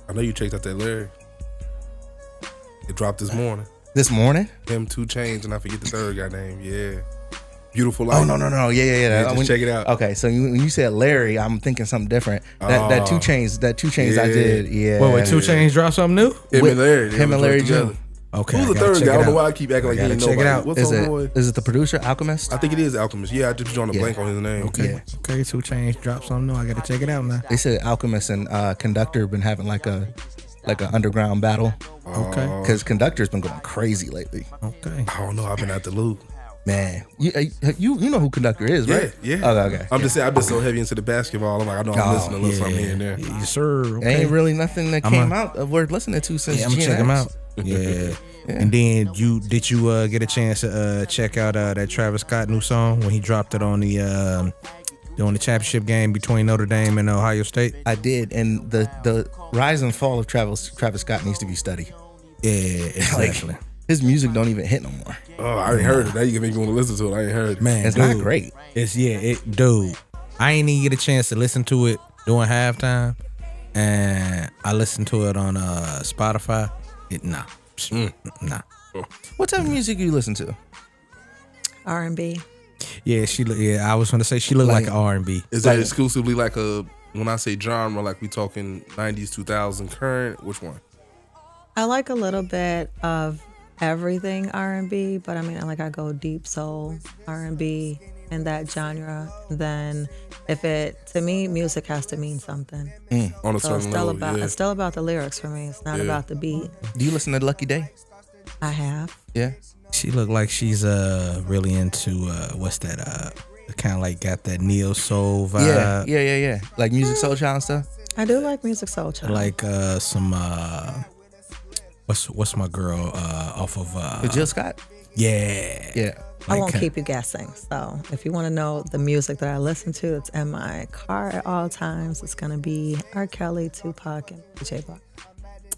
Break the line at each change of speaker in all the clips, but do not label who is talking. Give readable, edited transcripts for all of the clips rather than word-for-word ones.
I know you checked out that Larry. It dropped this morning.
This morning?
Him, 2 Chainz, and I forget the third guy name. Yeah. Beautiful Life.
Oh, no. Yeah.
Just check it out.
Okay, so when you said Larry, I'm thinking something different. That 2 Chainz I did. Yeah.
Wait, 2 Chainz dropped something new?
Him and Larry
June.
Okay.
Who's the third guy? I don't know why I keep acting like he ain't
check
nobody.
it out.
What's
Is it the producer, Alchemist?
I think it is Alchemist. Yeah, I just drawn a blank on his name.
Okay.
Yeah.
Okay, 2 Chainz dropped something new. I gotta check it out now.
They said Alchemist and Conductor been having like an underground battle.
Okay.
Because Conductor's been going crazy lately.
Okay.
I don't know. I've been at the loop.
Man, you know who Conductor is, right?
Yeah.
Okay.
I'm just saying, I've been so heavy into the basketball. I'm like, I know I'm listening to a little something here and there.
Yes, sir. Okay.
There ain't really nothing that came out of worth listening to since.
Yeah, I'm gonna check him out. Yeah.
Yeah.
And then did you get a chance to check out that Travis Scott new song when he dropped it on the championship game between Notre Dame and Ohio State?
I did, and the rise and fall of Travis Scott needs to be studied.
Yeah, exactly.
Like, his music don't even hit no more.
Oh, I ain't heard it. Now you can make me want to listen to it. I ain't heard it.
Man,
It's
dude,
not great.
Dude. I ain't even get a chance to listen to it during halftime, and I listened to it on Spotify. Nah.
What type of music you listen to?
R&B.
Yeah, I was gonna say she looked like an R&B.
Is that exclusively like when I say genre, like we talking 90s, 2000, current? Which one?
I like a little bit of everything R&B, but I mean, I go deep soul R&B in that genre. Then to me, music has to mean something.
On a
So
certain level,
it's still about the lyrics for me. It's not about the beat.
Do you listen to Lucky Day?
I have.
Yeah.
She looked like she's really into what's that? Kind of like got that neo soul vibe.
Yeah. Like Music Soul Child and stuff.
I do like Music Soul Child.
Like some what's my girl off of
Jill Scott.
Yeah.
I won't keep you guessing. So if you want to know the music that I listen to, it's in my car at all times. It's gonna be R. Kelly, Tupac, and J. Block.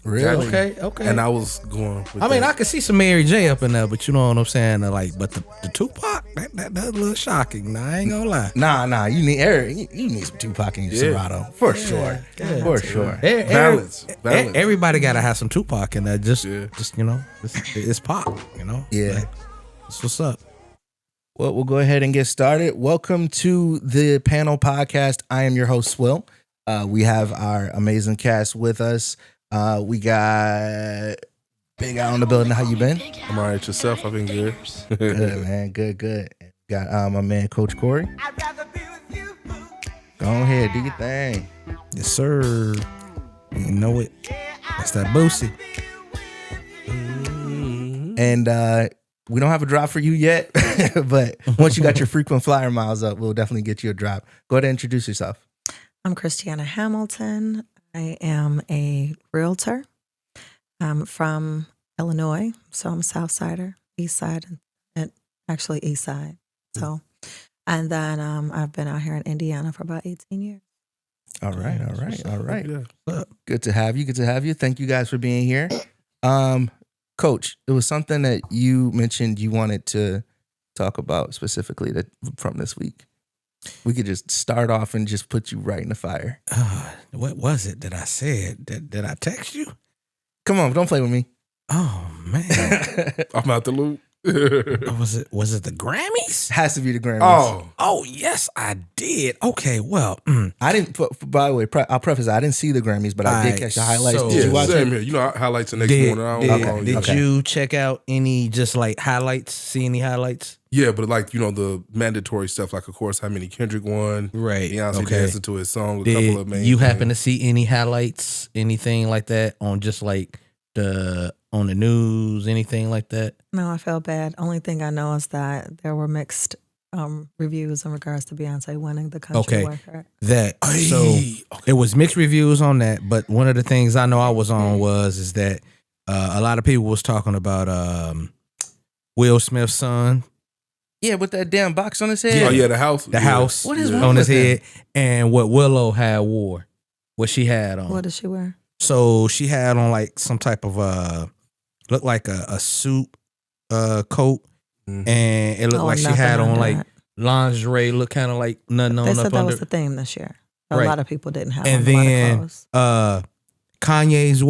Really?
Okay.
And I was going with
I could see some Mary J up in there, but you know what I'm saying? But the Tupac, that's a little shocking. Nah, I ain't gonna lie.
Nah. You need some Tupac in your Serato for sure. For sure.
balance.
Everybody gotta have some Tupac in there. Just you know, it's pop. You know.
Yeah.
Like, that's what's up.
Well, we'll go ahead and get started. Welcome to the Panle Podcast. I am your host, Swill. We have our amazing cast with us. We got Big Al in the building. How you been?
I'm all right. Yourself? I've been good.
Good, man. Good. Got my man, Coach Corey. Go ahead, do your thing.
Yes, sir. You know it. That's that Boosie.
And we don't have a drop for you yet, but once you got your frequent flyer miles up, we'll definitely get you a drop. Go ahead and introduce yourself.
I'm Christiana Hamilton. I am a realtor. I'm from Illinois, so I'm a South Sider, East Side, and actually East Side. So, and then I've been out here in Indiana for about 18 years.
All right.
Yeah.
Good to have you. Thank you guys for being here. Coach, it was something that you mentioned you wanted to talk about specifically from this week. We could just start off and just put you right in the fire.
What was it that I said? Did I text you?
Come on, don't play with me.
Oh man,
I'm out the loop.
was it the Grammys?
Has to be the Grammys.
Oh yes, I did. Okay, well,
I didn't. By the way, I'll preface. I didn't see the Grammys, but I did catch the highlights.
So,
Did you watch
same
it?
here. You know, highlights the next morning.
Did you check out any just like highlights? See any highlights?
Yeah, but like, you know, the mandatory stuff, like, of course, how many Kendrick won.
Right.
Beyonce
Okay.
dancing to his song.
Did
couple of main
you happen
things.
to see any highlights, anything like that on just like on the news, anything like that?
No, I feel bad. Only thing I know is that there were mixed reviews in regards to Beyonce winning the country record.
It was mixed reviews on that, but one of the things I know I was on is that a lot of people was talking about Will Smith's son.
Yeah, with that damn box on his head.
Oh, yeah, the house.
The house
What is wrong
on his
with
head, and what Willow had wore, what she had on.
What did she wear?
So she had on like some type of looked like a suit coat, and it looked like she had on like lingerie, looked kind of like nothing on
They
up
said that
under.
was the theme this year. A
Right.
lot of people didn't have
And
on a lot of
then
clothes.
Kanye's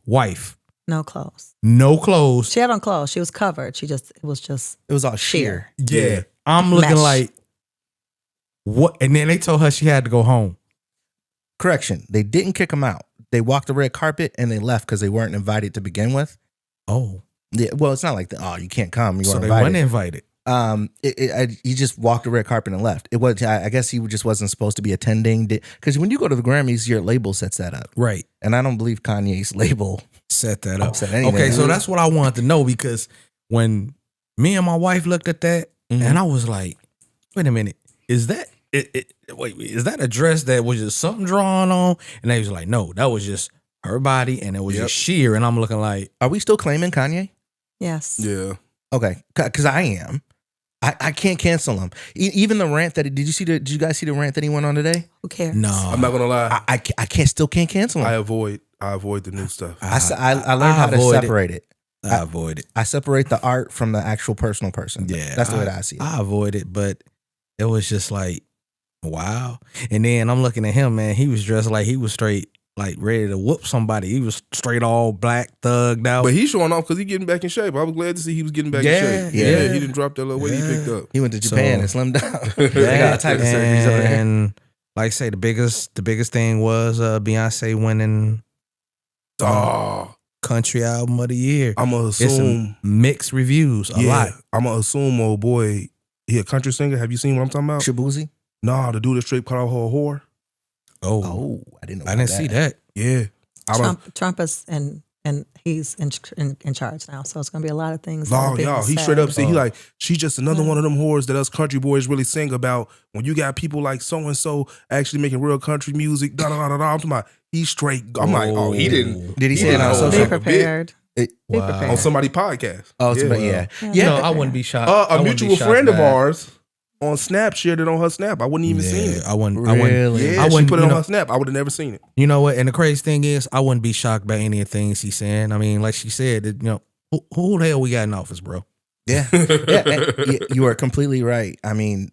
wife.
No clothes.
No clothes.
She had on clothes. She was covered. It was
all sheer.
Yeah. I'm looking
Mesh.
like, what? And then they told her she had to go home.
Correction. They didn't kick him out. They walked the red carpet and they left because they weren't invited to begin with.
Oh.
Yeah. Well, it's not like you can't come. You
So
weren't
they
invited.
weren't invited.
He just walked the red carpet and left. It was. I guess he just wasn't supposed to be attending. Because when you go to the Grammys, your label sets that up.
Right.
And I don't believe Kanye's label
Set that up.
set anything.
Okay, so that's what I wanted to know, because when me and my wife looked at that, and I was like, wait a minute, is that is that a dress that was just something drawn on? And they was like, no, that was just her body, and it was just sheer. And I'm looking like,
Are we still claiming Kanye?
Yes.
Yeah.
Okay, because I am. I can't cancel him. Even the rant that did you guys see the rant that he went on today?
Who cares?
no.
I'm not gonna lie.
I can't cancel him.
I avoid the new stuff.
I learned how to
avoid it.
separate it.
I avoid it.
I separate the art from the actual personal person.
Yeah,
That's the way that I see it.
I avoid it, but it was just like, wow. And then I'm looking at him, man. He was dressed like he was straight, like ready to whoop somebody. He was straight all black, thugged out.
But he's showing off because he's getting back in shape. I was glad to see he was getting back
Yeah,
in shape.
yeah.
He didn't drop that little weight he picked up.
He went to Japan and slimmed down. They
Yeah,
got a type of surgeries over there.
and like I say, the biggest thing was Beyonce winning country album of the year.
I'm gonna
It's
assume
some mixed reviews, a lot.
I'm gonna assume, old boy, he a country singer. Have you seen what I'm talking about?
Shabuzi?
Nah, the dude that straight cut off her whore.
Oh, I didn't know.
I didn't see that.
Yeah, I don't.
Trump is and he's in charge now, so it's gonna be a lot of things.
No,
that are being
y'all. He
said.
straight up said he like she's just another one of them whores that us country boys really sing about. When you got people like so and so actually making real country music, da da da da. I'm talking about he's straight. I'm like, oh, he didn't.
Did he
He
say it
didn't
on
hold
social?
Be
back a bit.
prepared. Be
Wow.
prepared.
On somebody's podcast.
Oh,
Yeah.
yeah.
You know, I wouldn't be shocked. I
A
wouldn't be
mutual
shocked
friend of
by-
ours on Snap shared it on her Snap. I wouldn't even seen it.
I wouldn't.
Really?
Yeah,
I
she
wouldn't,
put it
you
on
know-
her Snap. I would have never seen it.
You know what? And the crazy thing is, I wouldn't be shocked by any of the things he's saying. I mean, like she said, you know, who the hell we got in office, bro?
Yeah. And you are completely right. I mean,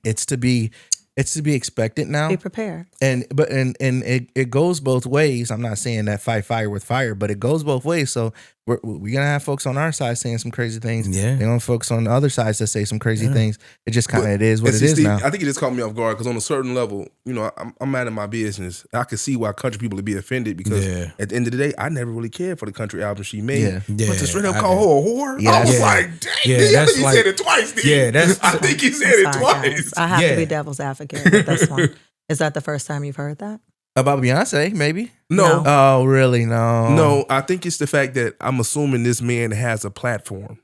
it's to be expected now.
Be prepared.
And it goes both ways. I'm not saying that fight fire with fire, but it goes both ways. So we're gonna have folks on our side saying some crazy things.
Yeah.
They're gonna have folks on the other sides that say some crazy things. It just kind of it is what
It's
it
just
is now.
I think it just caught me off guard because on a certain level, you know, I'm mad at my business. I can see why country people would be offended because
Yeah.
at the end of the day, I never really cared for the country album she made.
Yeah.
But to straight up
I
call her a whore,
Yeah,
I was
yeah.
like, dang,
Yeah,
I
that's
think he
like-
said it twice. Dude.
Yeah, that's-
I think he said it
Sorry,
twice.
guys. I have
Yeah.
to be devil's advocate with this one. Is that the first time you've heard that?
About Beyonce, maybe.
No,
Oh, really? No.
no, I think it's the fact that I'm assuming this man has a platform.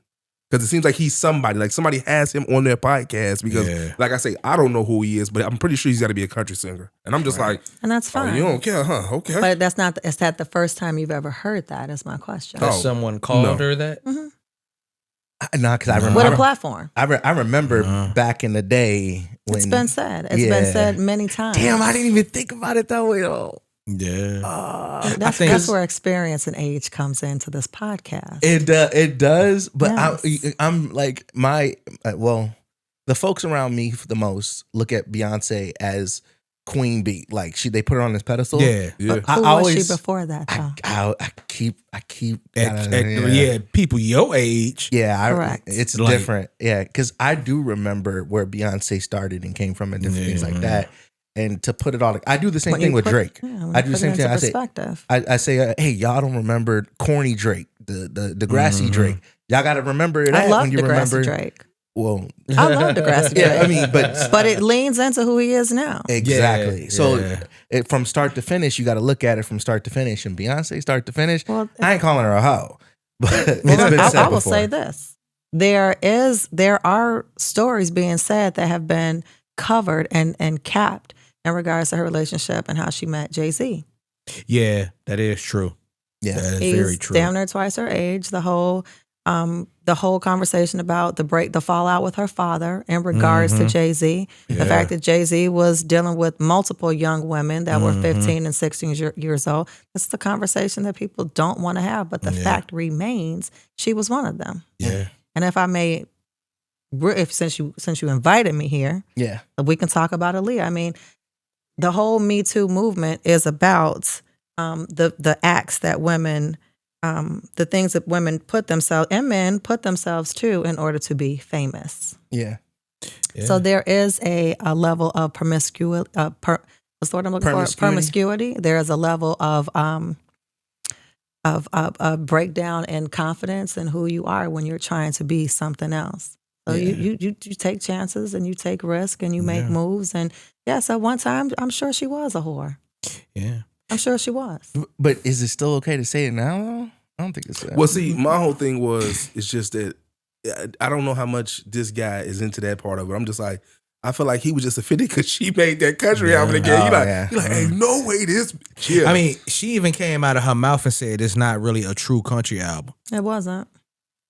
Because it seems like he's somebody, like somebody has him on their podcast. Because,
Yeah.
like I say, I don't know who he is, but I'm pretty sure he's got to be a country singer. And I'm just like,
And that's
oh,
fine.
you don't care, huh? Okay.
But that's not. Is that the first time you've ever heard that? Is my question.
Oh.
Has someone called
no.
her that?
No, because I remember.
What a platform.
I remember back in the day when
It's been said. It's been said many times.
Damn, I didn't even think about it that way though.
Yeah.
That's where experience and age comes into this podcast.
It does, but
Yes.
I'm like the folks around me the most look at Beyonce as Queen Bee. Like they put her on this pedestal.
Yeah.
Yeah.
I
Who was
always
she before that, though?
I keep
Yeah, people your age.
Correct.
It's
Like-
different. Yeah, because I do remember where Beyonce started and came from and different things like that. And to put it all, I do the same
When
thing
you
with
put-
Drake.
yeah, when
I
you
do the
put
same
it
thing.
into
I say,
perspective.
I say, hey, y'all don't remember corny Drake, the grassy Drake. Y'all got to remember that
I love
when you
Degrassi
remember.
Drake.
Well,
I love Degrassi Drake.
yeah, I mean, but
it leans into who he is now.
exactly.
Yeah,
So
yeah.
from start to finish, you got to look at it from start to finish. And Beyonce, start to finish,
Well,
I ain't calling her a hoe, but it's
Well,
been said
I will
before.
say this: there are stories being said that have been covered and capped in regards to her relationship and how she met Jay-Z.
Yeah, that is true.
Yeah.
That is
He's
very true.
damn near twice her age. The whole conversation about the fallout with her father in regards to Jay-Z. The fact that Jay-Z was dealing with multiple young women that were 15 and 16 years old. That's the conversation that people don't want to have. But the fact remains, she was one of them.
Yeah.
And if I may, since you invited me here,
Yeah.
we can talk about Aaliyah. I mean, the whole Me Too movement is about the acts that women, the things that women put themselves and men put themselves to in order to be famous.
Yeah.
So there is a level of promiscuity. What's the word I'm looking for? Promiscuity. There is a level of breakdown in confidence in who you are when you're trying to be something else. So you take chances and you take risk and you make moves. And yes, at one time, I'm sure she was a whore.
Yeah.
I'm sure she was.
But is it still okay to say it now, though? I don't think it's that.
Well, see, my whole thing it's just that I don't know how much this guy is into that part of it. I'm just like, I feel like he was just offended because she made that country album again. You're like, hey, no way this. Yeah.
I mean, she even came out of her mouth and said it's not really a true country album.
It wasn't.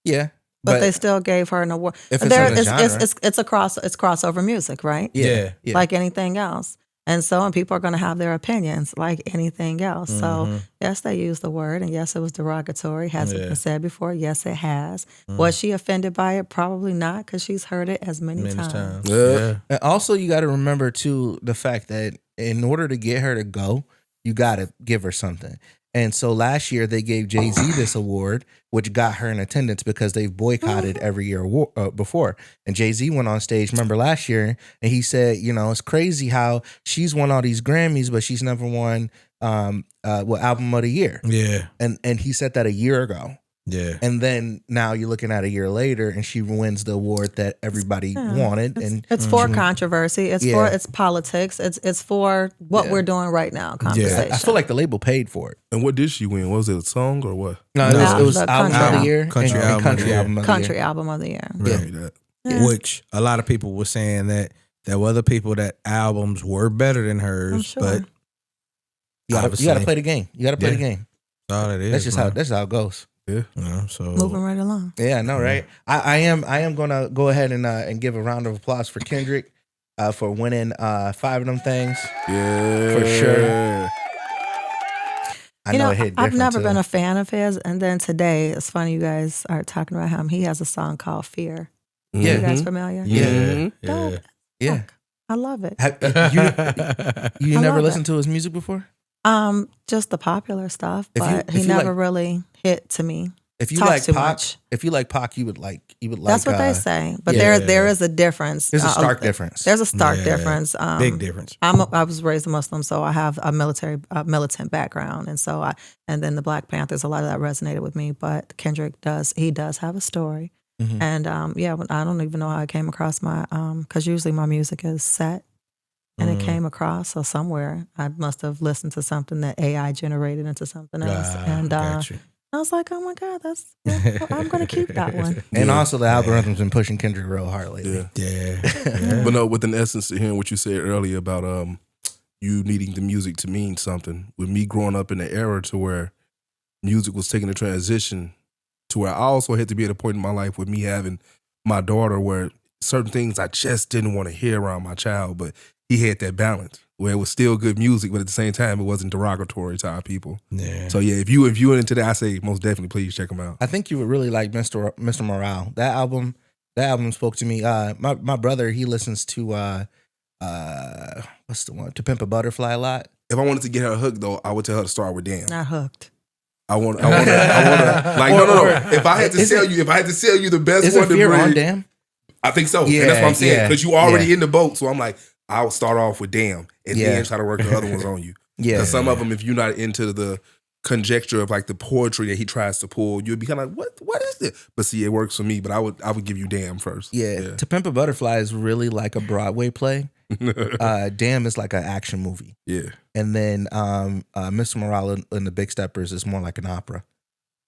Yeah.
But they still gave her an award.
If it's in the genre.
It's crossover music, right?
Yeah.
Like anything else. And so and people are going to have their opinions like anything else. So yes, they used the word, and yes, it was derogatory. Has it been said before? Yes, it has. Was she offended by it? Probably not, because she's heard it as many times.
Yeah. And also, you got to remember too the fact that in order to get her to go, you got to give her something. And so last year they gave Jay-Z this award, which got her in attendance because they've boycotted every year before. And Jay-Z went on stage, remember last year, and he said, it's crazy how she's won all these Grammys, but she's never won album of the year.
Yeah.
And he said that a year ago.
Yeah.
And then now you're looking at a year later and she wins the award that everybody wanted.
It's for controversy. It's politics. It's for what we're doing right now. Conversation.
Yeah. I feel like the label paid for it.
And what did she win? Was it a song or what?
No, it was album of the year.
Country album
of the year.
Yeah. Which a lot of people were saying that there were other people that albums were better than hers, but
you got to play the game. You got to play the game.
That's all it is.
That's how it goes.
Yeah.
So
moving right along.
Yeah, I know, right? I am gonna go ahead and give a round of applause for Kendrick for winning 5 of them things.
Yeah,
for sure. I know it hit different.
I've never been a fan of his, and then today it's funny you guys are talking about him. He has a song called "Fear."
Yeah,
you guys familiar?
Yeah.
I love it.
You never listened to his music before?
Just the popular stuff, but he never really hit to me.
If you like Pac, you would like.
That's what they say, but there is a difference.
There's a stark difference.
There's a stark difference.
Big difference.
I was raised a Muslim, so I have a militant background, and so and then the Black Panthers, a lot of that resonated with me. But Kendrick does have a story, and I don't even know how I came across my because usually my music is set. And it came across, so somewhere I must have listened to something that AI generated into something else. And I was like, oh my God, I'm going to keep that one.
And also the algorithm's been pushing Kendrick real hard lately.
Yeah. But no, with an essence to hearing what you said earlier about you needing the music to mean something, with me growing up in the era to where music was taking a transition to where I also had to be at a point in my life with me having my daughter where certain things I just didn't want to hear around my child, but he had that balance where it was still good music, but at the same time, it wasn't derogatory to our people. Yeah. So yeah, if you into that, I say most definitely please check him out.
I think you would really like Mr. Morale. That album spoke to me. My brother, he listens to what's the one? To Pimp a Butterfly a lot.
If I wanted to get her hooked though, I would tell her to start with Damn.
Not hooked.
I want to like no. If I had to sell you the best one to bring
on Damn?
I think so. Yeah, and that's what I'm saying. Because you already in the boat. So I'm like, I'll start off with Damn and then try to work the other ones on you. Yeah. Because some of them, if you're not into the conjecture of like the poetry that he tries to pull, you'd be kind of like, what is it? But see, it works for me. But I would give you Damn first.
Yeah. To Pimp a Butterfly is really like a Broadway play. Damn is like an action movie.
Yeah.
And then Mr. Morale and the Big Steppers is more like an opera.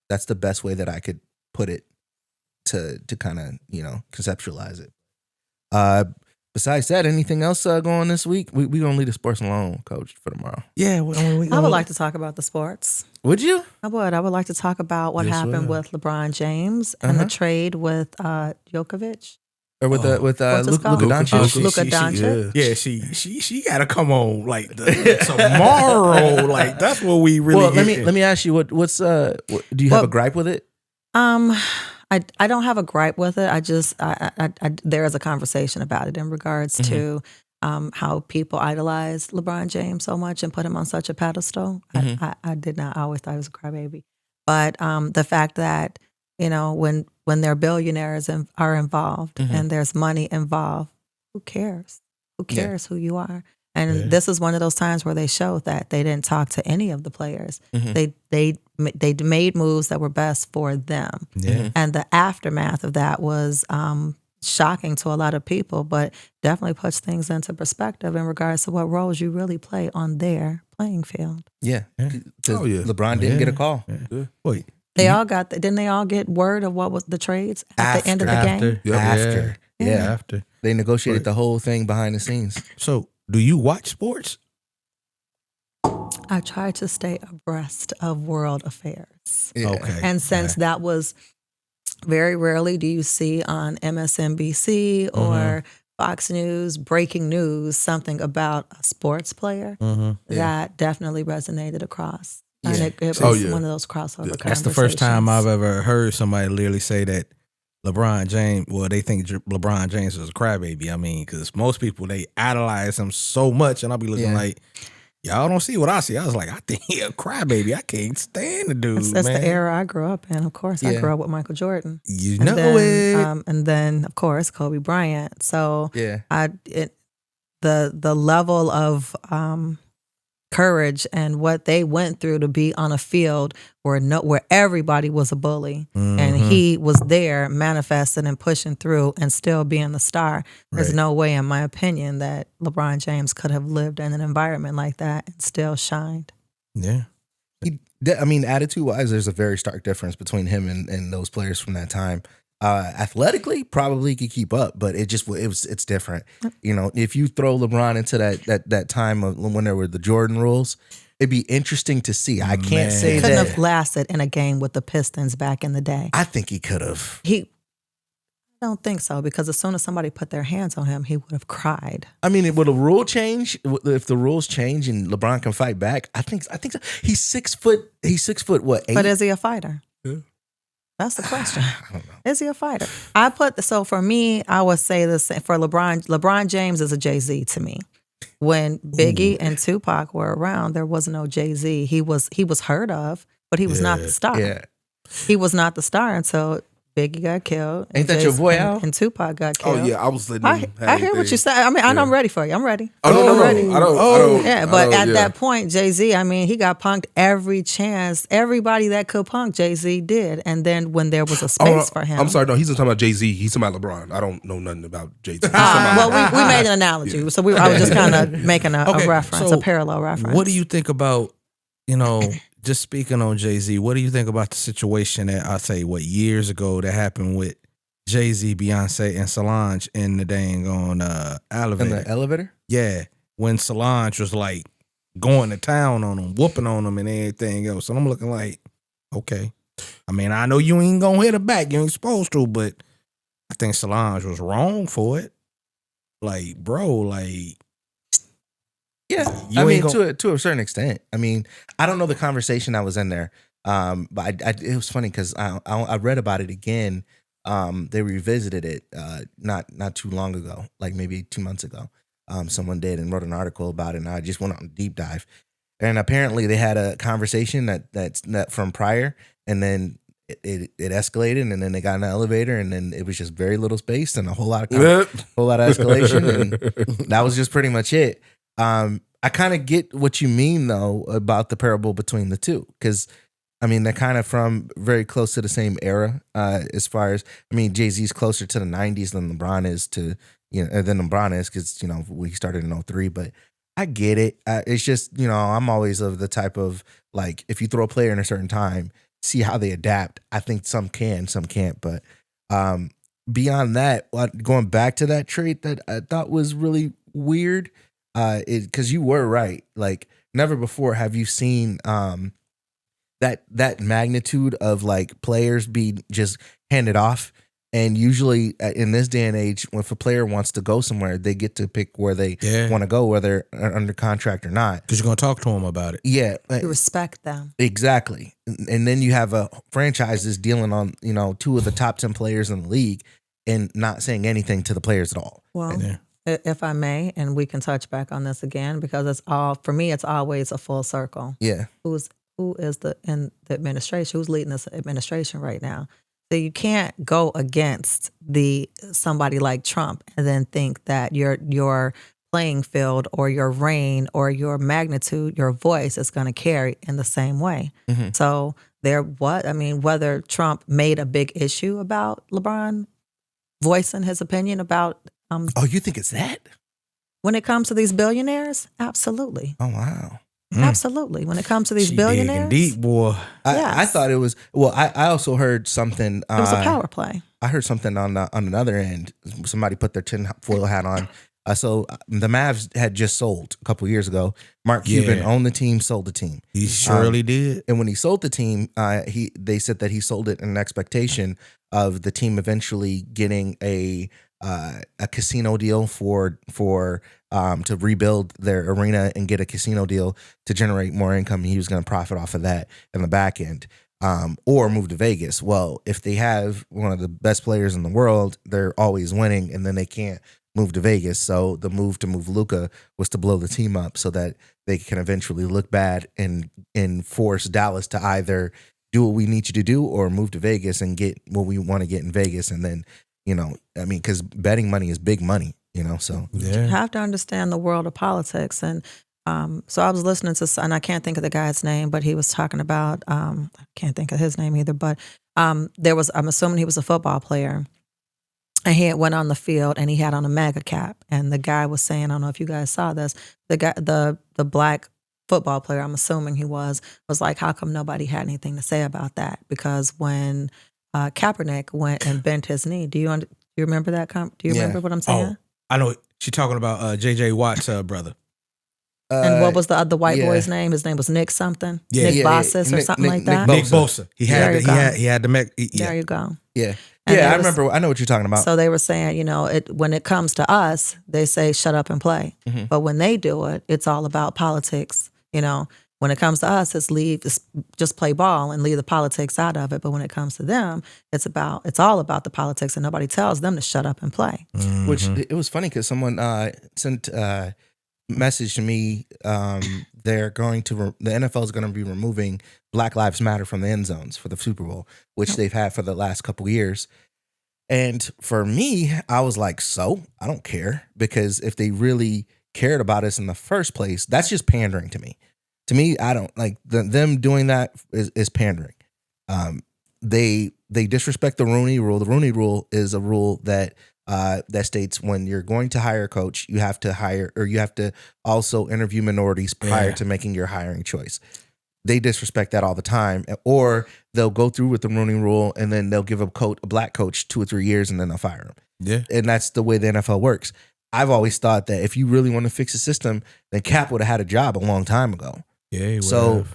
That's the best way that I could put it to kind of, conceptualize it. Besides that, anything else going on this week? We're going to leave the sports alone, Coach, for tomorrow.
Yeah.
I would like to talk about the sports.
Would you?
I would. I would like to talk about what happened with LeBron James and the trade with Djokovic.
Or with Luka Doncic.
Luka Doncic.
Yeah, she got to come on like tomorrow. Like that's what we really.
Well, let me ask you what's do you have a gripe with it?
I don't have a gripe with it. I just there is a conversation about it in regards to how people idolize LeBron James so much and put him on such a pedestal. I did not. I always thought he was a crybaby. But the fact that, when their billionaires are involved and there's money involved, who cares? Who cares who you are? And this is one of those times where they showed that they didn't talk to any of the players. They made moves that were best for them. And the aftermath of that was shocking to a lot of people, but definitely puts things into perspective in regards to what roles you really play on their playing field.
LeBron didn't get a call.
Wait,
They all got. Didn't they all get word of what was the trades at the end of the game?
After they negotiated the whole thing behind the scenes.
So, do you watch sports?
I try to stay abreast of world affairs.
Okay.
And since that was very rarely do you see on MSNBC or Fox News, breaking news, something about a sports player, that definitely resonated across. And it was one of those crossover conversations.
That's the first time I've ever heard somebody literally say that LeBron James, they think LeBron James is a crybaby. I mean, because most people, they idolize him so much, and I'll be looking like, y'all don't see what I see. I was like, I think he a crybaby. I can't stand the dude,
That's the era I grew up in, of course. I grew up with Michael Jordan.
You know it.
And then, of course, Kobe Bryant. So the level of courage and what they went through to be on a field where everybody was a bully and he was there manifesting and pushing through and still being the star. There's no way, in my opinion, that LeBron James could have lived in an environment like that and still shined.
Yeah. Attitude-wise, there's a very stark difference between him and those players from that time. Athletically, probably could keep up, but it's different. If you throw LeBron into that time of when there were the Jordan rules, it'd be interesting to see. I can't say
couldn't
that
have lasted in a game with the Pistons back in the day.
I think he could have.
I don't think so, because as soon as somebody put their hands on him, he would have cried.
I mean, would a rule change? If the rules change and LeBron can fight back, I think so. He's 6 foot. He's 6 foot. What? 8?
But is he a fighter?
Yeah.
That's the question.
I don't know.
Is he a fighter? So for me, I would say the same for LeBron. LeBron James is a Jay-Z to me. When Biggie and Tupac were around, there was no Jay-Z. He was heard of, but he was not the star.
Yeah.
He was not the star until Biggie got killed.
Ain't that your boy Al?
And Tupac got killed.
Oh yeah, I was letting him
I hear what you say. I mean, I'm ready for you. I'm ready.
No.
Ready.
I don't.
Yeah, but at that point, Jay-Z, I mean, he got punked every chance. Everybody that could punk Jay-Z did. And then when there was a space for him.
I'm sorry, no, he's not talking about Jay-Z. He's talking about LeBron. I don't know nothing about Jay-Z.
Well, we made an analogy. So I was just kind of making a reference, a parallel reference.
What do you think about, just speaking on Jay-Z, what do you think about the situation that I say, years ago that happened with Jay-Z, Beyonce, and Solange in the dang on elevator?
In the elevator?
Yeah. When Solange was like going to town on them, whooping on them and everything else. And I'm looking like, okay. I mean, I know you ain't gonna hit her back. You ain't supposed to, but I think Solange was wrong for it. Like, bro, like...
Yeah, I mean, to a certain extent. I mean, I don't know the conversation that was in there, but it was funny because I read about it again. They revisited it not too long ago, like maybe 2 months ago. Someone did and wrote an article about it, and I just went on a deep dive. And apparently, they had a conversation that from prior, and then it escalated, and then they got in the elevator, and then it was just very little space and a whole lot of escalation, and that was just pretty much it. I kind of get what you mean though about the parable between the two, because I mean they're kind of from very close to the same era. As far as Jay-Z's closer to the 90s than LeBron is because we started in 03. But I get it. It's just I'm always of the type of like if you throw a player in a certain time, see how they adapt. I think some can, some can't. But beyond that, going back to that trait that I thought was really weird. Because you were right. Like never before have you seen that magnitude of like players be just handed off. And usually in this day and age, if a player wants to go somewhere, they get to pick where they want to go, whether they're under contract or not.
Because you're going to talk to them about it.
Yeah.
You respect them.
Exactly. And then you have a franchises dealing on, 2 of the top 10 players in the league and not saying anything to the players at all.
Well, if I may, and we can touch back on this again because it's all for me. It's always a full circle.
Yeah.
Who is in the administration? Who's leading this administration right now? So you can't go against somebody like Trump and then think that your playing field or your reign or your magnitude, your voice is going to carry in the same way.
Mm-hmm.
So whether Trump made a big issue about LeBron voicing his opinion about
Oh, you think it's that?
when it comes to these billionaires, absolutely.
Oh, wow.
Absolutely. When it comes to these
She
billionaires,
digging deep, boy.
Yes.
I thought it was. Well, I also heard something.
it was a power play.
I heard something on another end. Somebody put their tinfoil hat on. So the Mavs had just sold a couple years ago. Mark Cuban owned the team, sold the team.
He surely did.
And when he sold the team, they said that he sold it in an expectation of the team eventually getting a casino deal for to rebuild their arena and get a casino deal to generate more income. He was going to profit off of that in the back end, or move to Vegas. Well, if they have one of the best players in the world, they're always winning, and then they can't move to Vegas. So the move to move Luka was to blow the team up so that they can eventually look bad and force Dallas to either do what we need you to do or move to Vegas and get what we want to get in Vegas. And then, because betting money is big money, so.
You have to understand the world of politics. And so I was listening to, and I can't think of the guy's name, but he was talking about, I can't think of his name either, but I'm assuming he was a football player. And he went on the field and he had on a MAGA cap. And the guy was saying, I don't know if you guys saw this, the black football player, I'm assuming he was like, how come nobody had anything to say about that? Because when Kaepernick went and bent his knee, do you remember that? Do you remember what I'm saying?
Oh, I know. She's talking about J.J. Watt's brother.
And what was the white boy's name? His name was Nick something?
Yeah.
Nick Bossis or something like that?
Nick Bosa. He had the
There you go.
Yeah.
And
I remember. I know what you're talking about.
So they were saying, when it comes to us, they say, shut up and play.
Mm-hmm.
But when they do it, it's all about politics. When it comes to us, it's just play ball and leave the politics out of it. But when it comes to them, it's all about the politics, and nobody tells them to shut up and play.
Mm-hmm.
Which it was funny because someone sent a message to me. The NFL is going to be removing Black Lives Matter from the end zones for the Super Bowl, which they've had for the last couple of years. And for me, I was like, so I don't care, because if they really cared about us in the first place, that's just pandering to me. To me, I don't like them doing that is pandering. They disrespect the Rooney Rule. The Rooney Rule is a rule that states when you're going to hire a coach, you have to also interview minorities prior to making your hiring choice. They disrespect that all the time, or they'll go through with the Rooney Rule and then they'll give a black coach 2 or 3 years and then they'll fire him.
Yeah,
and that's the way the NFL works. I've always thought that if you really want to fix the system, then Cap would have had a job a long time ago.
Yeah,
so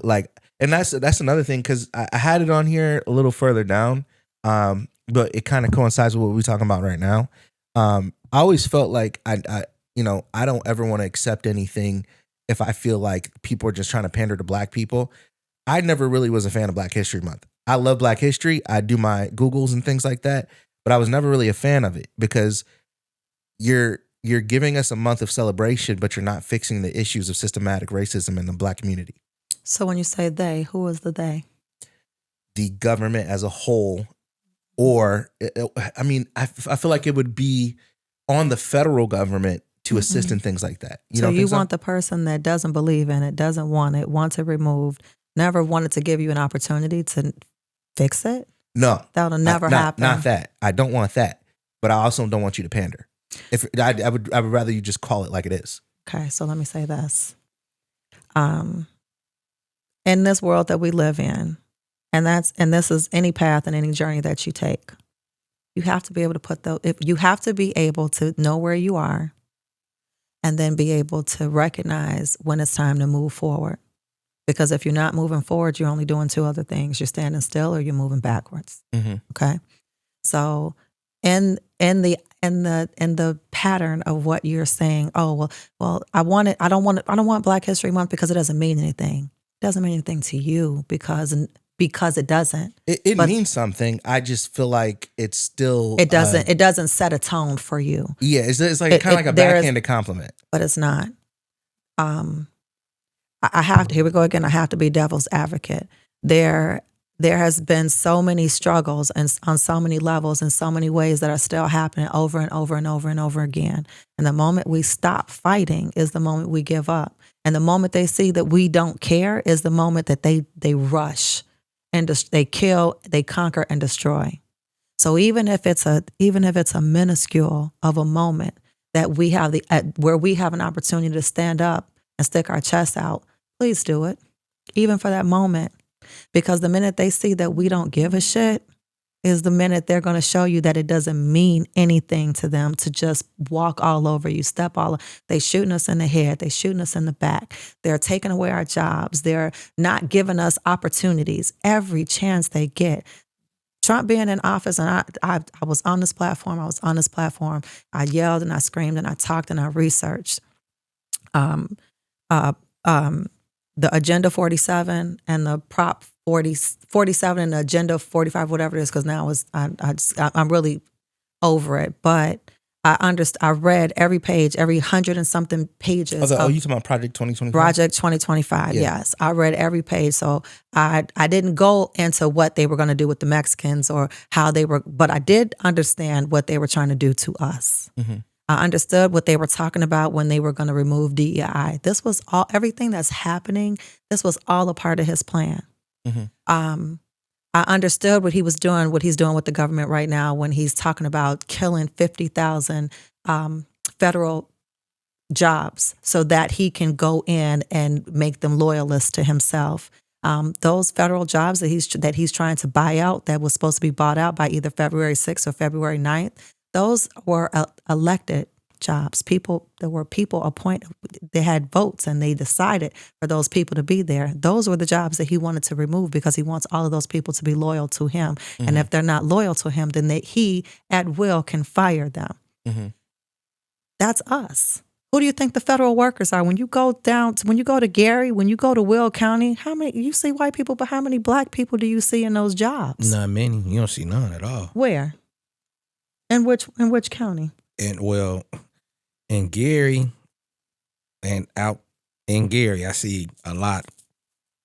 and that's another thing, because I had it on here a little further down, but it kind of coincides with what we're talking about right now. I always felt like I don't ever want to accept anything if I feel like people are just trying to pander to black people. I never really was a fan of Black History Month. I love Black history. I do my Googles and things like that, but I was never really a fan of it, because you're giving us a month of celebration, but you're not fixing the issues of systematic racism in the black community.
So when you say they, who is the they?
The government as a whole, or I feel like it would be on the federal government to assist in things like that.
So you want the person that doesn't believe in it, doesn't want it, wants it removed, never wanted to give you an opportunity to fix it?
No.
That'll never happen.
Not that. I don't want that. But I also don't want you to pander. If I would rather you just call it like it is.
Okay, so let me say this. In this world that we live in, and this is any path and any journey that you take, you have to be able to you have to be able to know where you are, and then be able to recognize when it's time to move forward. Because if you're not moving forward, you're only doing two other things: you're standing still or you're moving backwards. Mm-hmm. Okay, so in the pattern of what you're saying, well, I don't want Black History Month because it doesn't mean anything. It doesn't mean anything to you because because it doesn't.
It
But
means something. I just feel like it's still.
it doesn't. It doesn't set a tone for you.
Yeah, it's like kind of like a backhanded compliment.
But it's not. I have to. Here we go again. I have to be devil's advocate. There has been so many struggles and on so many levels in so many ways that are still happening over and over and over and over again. And the moment we stop fighting is the moment we give up. And the moment they see that we don't care is the moment that they rush and they kill, they conquer and destroy. So even if it's a minuscule of a moment that we have where we have an opportunity to stand up and stick our chest out, please do it, even for that moment. Because the minute they see that we don't give a shit is the minute they're going to show you that it doesn't mean anything to them to just walk all over you, they shooting us in the head, they shooting us in the back, they're taking away our jobs, they're not giving us opportunities every chance they get. Trump being in office, and I was on this platform, I yelled and I screamed and I talked and I researched. The Agenda 47 and the Prop 47 and the Agenda 45, whatever it is, because now I'm really over it. But I read every page, every 100 and something pages.
You talking about Project 2025?
Project 2025, yeah. Yes. I read every page. So I didn't go into what they were going to do with the Mexicans or how they were, but I did understand what they were trying to do to us. Mm-hmm. I understood what they were talking about when they were going to remove DEI. This was everything that's happening. This was all a part of his plan. Mm-hmm. I understood what he was doing, what he's doing with the government right now when he's talking about killing 50,000 federal jobs so that he can go in and make them loyalists to himself. Those federal jobs that he's trying to buy out, that was supposed to be bought out by either February 6th or February 9th, those were elected jobs. There were people appointed, they had votes and they decided for those people to be there. Those were the jobs that he wanted to remove because he wants all of those people to be loyal to him. Mm-hmm. And if they're not loyal to him, then he at will can fire them. Mm-hmm. That's us. Who do you think the federal workers are? When you go to Gary, when you go to Will County, how many, you see white people, but how many black people do you see in those jobs?
Not many. You don't see none at all.
Where? In which county?
In Gary and out in Gary, I see a lot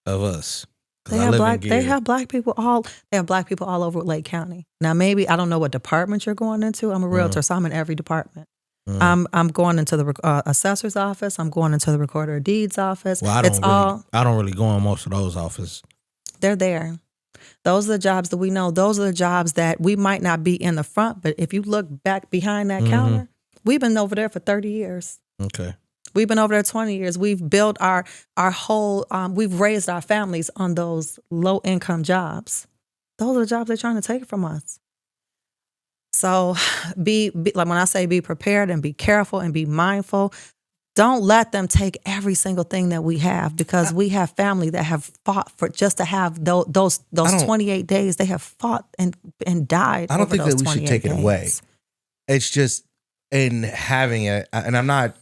of us.
They have black people all over Lake County. Now maybe I don't know what department you're going into. I'm a realtor, so I'm in every department. I'm going into the assessor's office. I'm going into the recorder of deeds office.
Well, I don't really go in most of those offices.
They're there. Those are the jobs that we know. Those are the jobs that we might not be in the front, but if you look back behind that counter, we've been over there for 30 years.
Okay.
We've been over there 20 years. We've built our whole, we've raised our families on those low income jobs. Those are the jobs they're trying to take from us. So be like when I say be prepared and be careful and be mindful, don't let them take every single thing that we have, because we have family that have fought for just to have those 28 days. They have fought and died.
I don't think that we should take
days.
it away. It's just in having it, and I'm not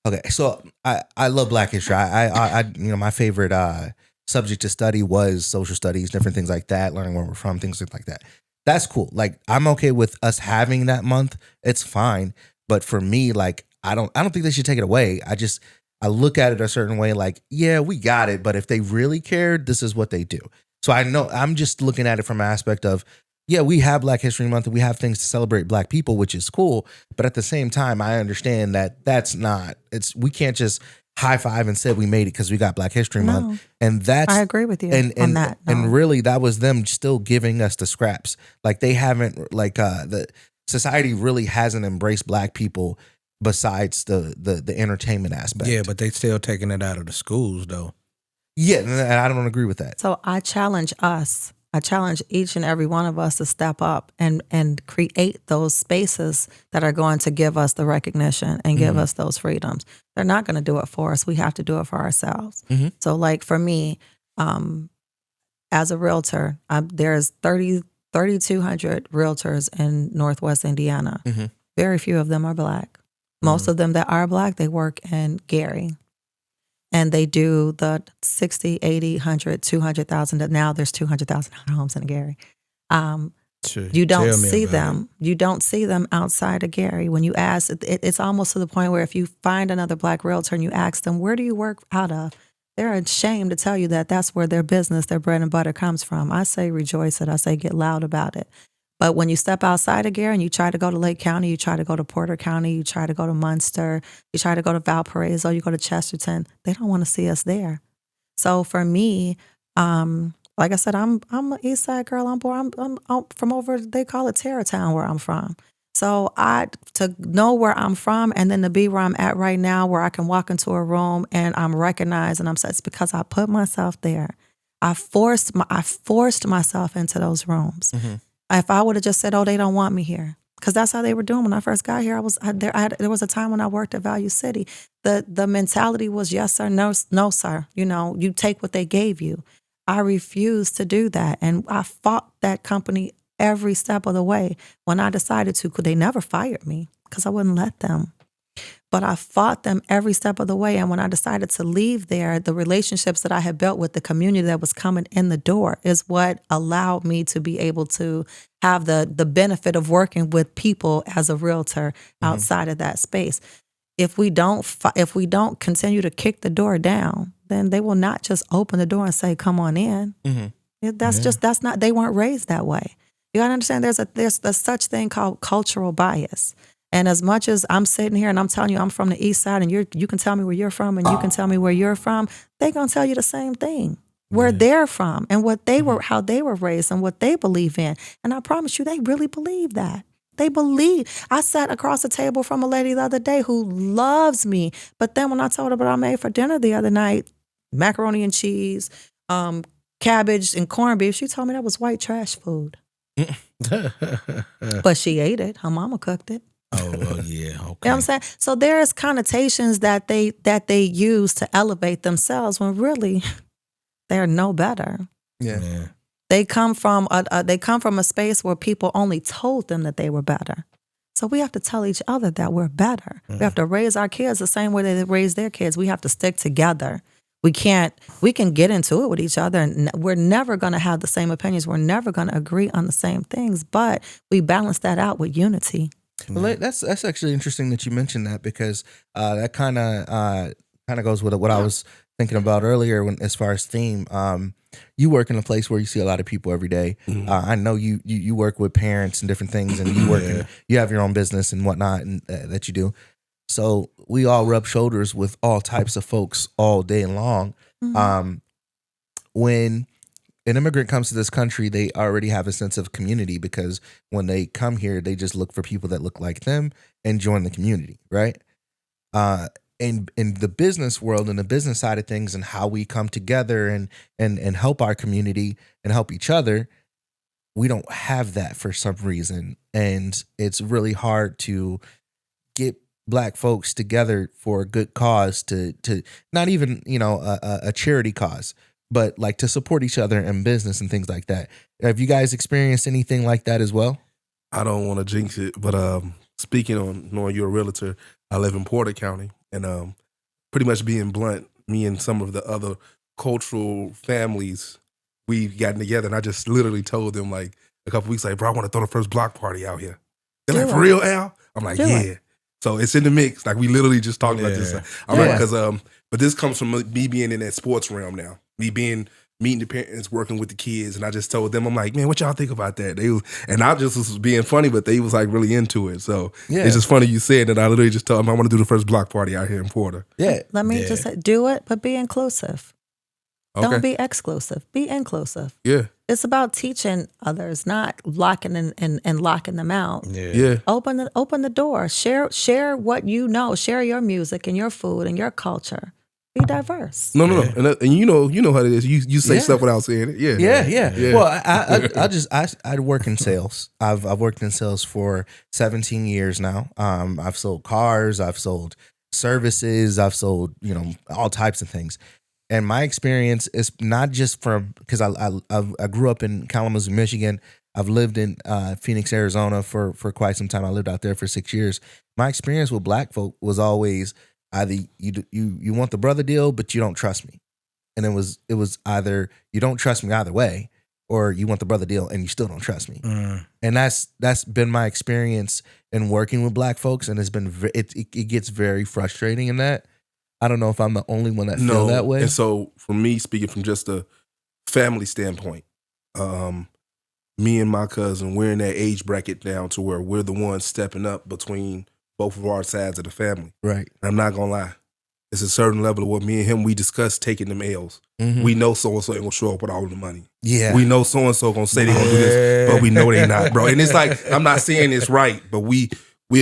okay. So I love Black history. I my favorite subject to study was social studies, different things like that, learning where we're from, things like that. That's cool. Like, I'm okay with us having that month. It's fine. But for me, like, I don't think they should take it away. I look at it a certain way, like, yeah, we got it. But if they really cared, this is what they do. So I know I'm just looking at it from an aspect of, yeah, we have Black History Month and we have things to celebrate Black people, which is cool. But at the same time, I understand that we can't just high five and say we made it because we got Black History Month. And I
agree with you on that. No.
And really, that was them still giving us the scraps. Like, they haven't, like, the society really hasn't embraced Black people besides the entertainment aspect.
Yeah, but they still taking it out of the schools, though.
Yeah, and I don't agree with that.
So I challenge us. I challenge each and every one of us to step up and create those spaces that are going to give us the recognition and give us those freedoms. They're not going to do it for us. We have to do it for ourselves. Mm-hmm. So, like, for me, as a realtor, there's 3,200 realtors in Northwest Indiana. Mm-hmm. Very few of them are Black. Most of them that are Black, they work in Gary. And they do the 60, 80, 100, 200,000. Now there's 200,000 homes in Gary. You don't see them. You don't see them outside of Gary. When you ask, it's almost to the point where if you find another Black realtor and you ask them, where do you work out of? They're ashamed to tell you that that's where their business, their bread and butter comes from. I say rejoice it. I say get loud about it. But when you step outside of Gary and you try to go to Lake County, you try to go to Porter County, you try to go to Munster, you try to go to Valparaiso, you go to Chesterton, they don't want to see us there. So for me, like I said, I'm an East Side girl. I'm from over, they call it Tarrytown where I'm from. So to know where I'm from and then to be where I'm at right now, where I can walk into a room and I'm recognized and I'm said, it's because I put myself there. I forced myself into those rooms. Mm-hmm. If I would have just said, oh, they don't want me here, because that's how they were doing when I first got here. There was a time when I worked at Value City. The mentality was yes sir, no sir. You know, you take what they gave you. I refused to do that, and I fought that company every step of the way. When I decided to, they never fired me because I wouldn't let them. But I fought them every step of the way. And when I decided to leave there, the relationships that I had built with the community that was coming in the door is what allowed me to be able to have the benefit of working with people as a realtor outside of that space. If we don't continue to kick the door down, then they will not just open the door and say, come on in. Mm-hmm. That's not, they weren't raised that way. You gotta understand there's a such thing called cultural bias. And as much as I'm sitting here and I'm telling you I'm from the East Side and you can tell me where you're from and you can tell me where you're from, they're going to tell you the same thing, where they're from and what they were, how they were raised and what they believe in. And I promise you, they really believe that. They believe. I sat across the table from a lady the other day who loves me. But then when I told her what I made for dinner the other night, macaroni and cheese, cabbage and corned beef, she told me that was white trash food. But she ate it. Her mama cooked it.
Oh, well, yeah, okay.
You know what I'm saying? So there's connotations that they use to elevate themselves when really they're no better.
Yeah.
They come from a space where people only told them that they were better. So we have to tell each other that we're better. We have to raise our kids the same way they raise their kids. We have to stick together. We can get into it with each other, and we're never going to have the same opinions. We're never going to agree on the same things, but we balance that out with unity.
Well, that's actually interesting that you mentioned that, because that kind of goes with what I was thinking about earlier as far as theme. You work in a place where you see a lot of people every day. Mm-hmm. I know you work with parents and different things, and you work you have your own business and whatnot and that you do. So we all rub shoulders with all types of folks all day long. Mm-hmm. When an immigrant comes to this country, they already have a sense of community, because when they come here, they just look for people that look like them and join the community, right? In the business world and the business side of things and how we come together and help our community and help each other, we don't have that for some reason. And it's really hard to get Black folks together for a good cause, to not even, a charity cause, but like to support each other in business and things like that. Have you guys experienced anything like that as well?
I don't want to jinx it, but speaking on knowing you're a realtor, I live in Porter County, and pretty much being blunt, me and some of the other cultural families, we've gotten together, and I just literally told them like a couple weeks, like, bro, I want to throw the first block party out here. They're like, for real, Al? I'm like, yeah. So it's in the mix. Like, we literally just talked about this. I'm like, because but this comes from me being in that sports realm now. Me meeting the parents, working with the kids, and I just told them, I'm like, man, what y'all think about that? And I just was being funny, but they was like really into it. So it's just funny you said that. I literally just told them I want to do the first block party out here in Porter.
Yeah.
Let me just say, do it, but be inclusive.
Okay.
Don't be exclusive. Be inclusive.
Yeah.
It's about teaching others, not locking and locking them out.
Yeah.
Open the door. Share what you know. Share your music and your food and your culture. Be diverse.
No. And you know how it is. You say stuff without saying it. Yeah.
Well, I work in sales. I've worked in sales for 17 years now. I've sold cars. I've sold services. I've sold, all types of things. And my experience is not just because I grew up in Kalamazoo, Michigan. I've lived in Phoenix, Arizona for quite some time. I lived out there for 6 years. My experience with Black folk was always either you want the brother deal, but you don't trust me. And it was either you don't trust me either way, or you want the brother deal and you still don't trust me. And that's been my experience in working with Black folks, and it's been it gets very frustrating in that. I don't know if I'm the only one that feel that way.
And so for me, speaking from just a family standpoint, me and my cousin, we're in that age bracket now to where we're the ones stepping up between both of our sides of the family.
Right.
And I'm not gonna lie. It's a certain level of what me and him, we discuss taking them L's.
Mhm.
We know so-and-so ain't gonna show up with all the money.
Yeah.
We know so-and-so gonna say they gonna do this, but we know they not, bro. And it's like, I'm not saying it's right, but we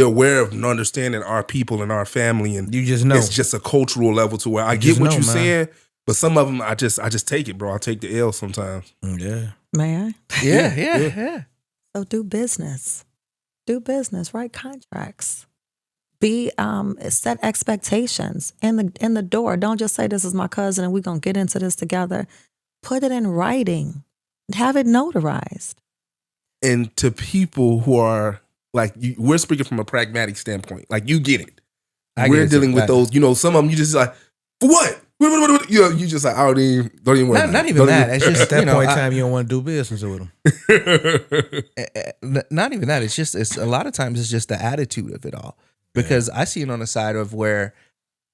aware of and understanding our people and our family, and
You just know.
it's just a cultural level to where I
You
get
just
what
know,
you're
man.
saying, but some of them I just take it, bro. I take the L sometimes.
Yeah.
May I?
Yeah.
So do business. Do business. Write contracts. Be set expectations in the door. Don't just say this is my cousin and we're gonna get into this together. Put it in writing. Have it notarized.
And to people who are like, we're speaking from a pragmatic standpoint. Like, you get it.
I
We're
get it,
dealing with
exactly.
those, some of them you just like, for what? You just like, I don't even worry about
Not
it.
even
Don't
that. It's just
At that point in
I-
time, you don't want to do business with them.
not even that. It's a lot of times it's just the attitude of it all. Because I see it on the side of where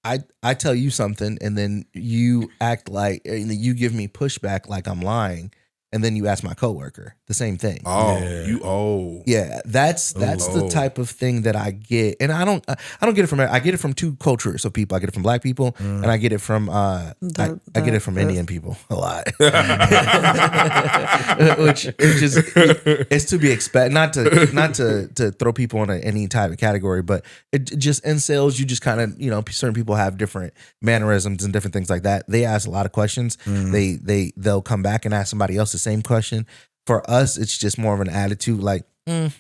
I tell you something and then you act like, and you give me pushback like I'm lying, and then you ask my coworker the same thing. Yeah, that's the type of thing that I get, and I don't get it from. I get it from two cultures of people. I get it from Black people, and I get it from I get it from Indian people a lot, which is it's to be expected. Not to throw people in any type of category, but it just in sales, you just kind of certain people have different mannerisms and different things like that. They ask a lot of questions. They'll come back and ask somebody else the same question. For us, it's just more of an attitude, like, and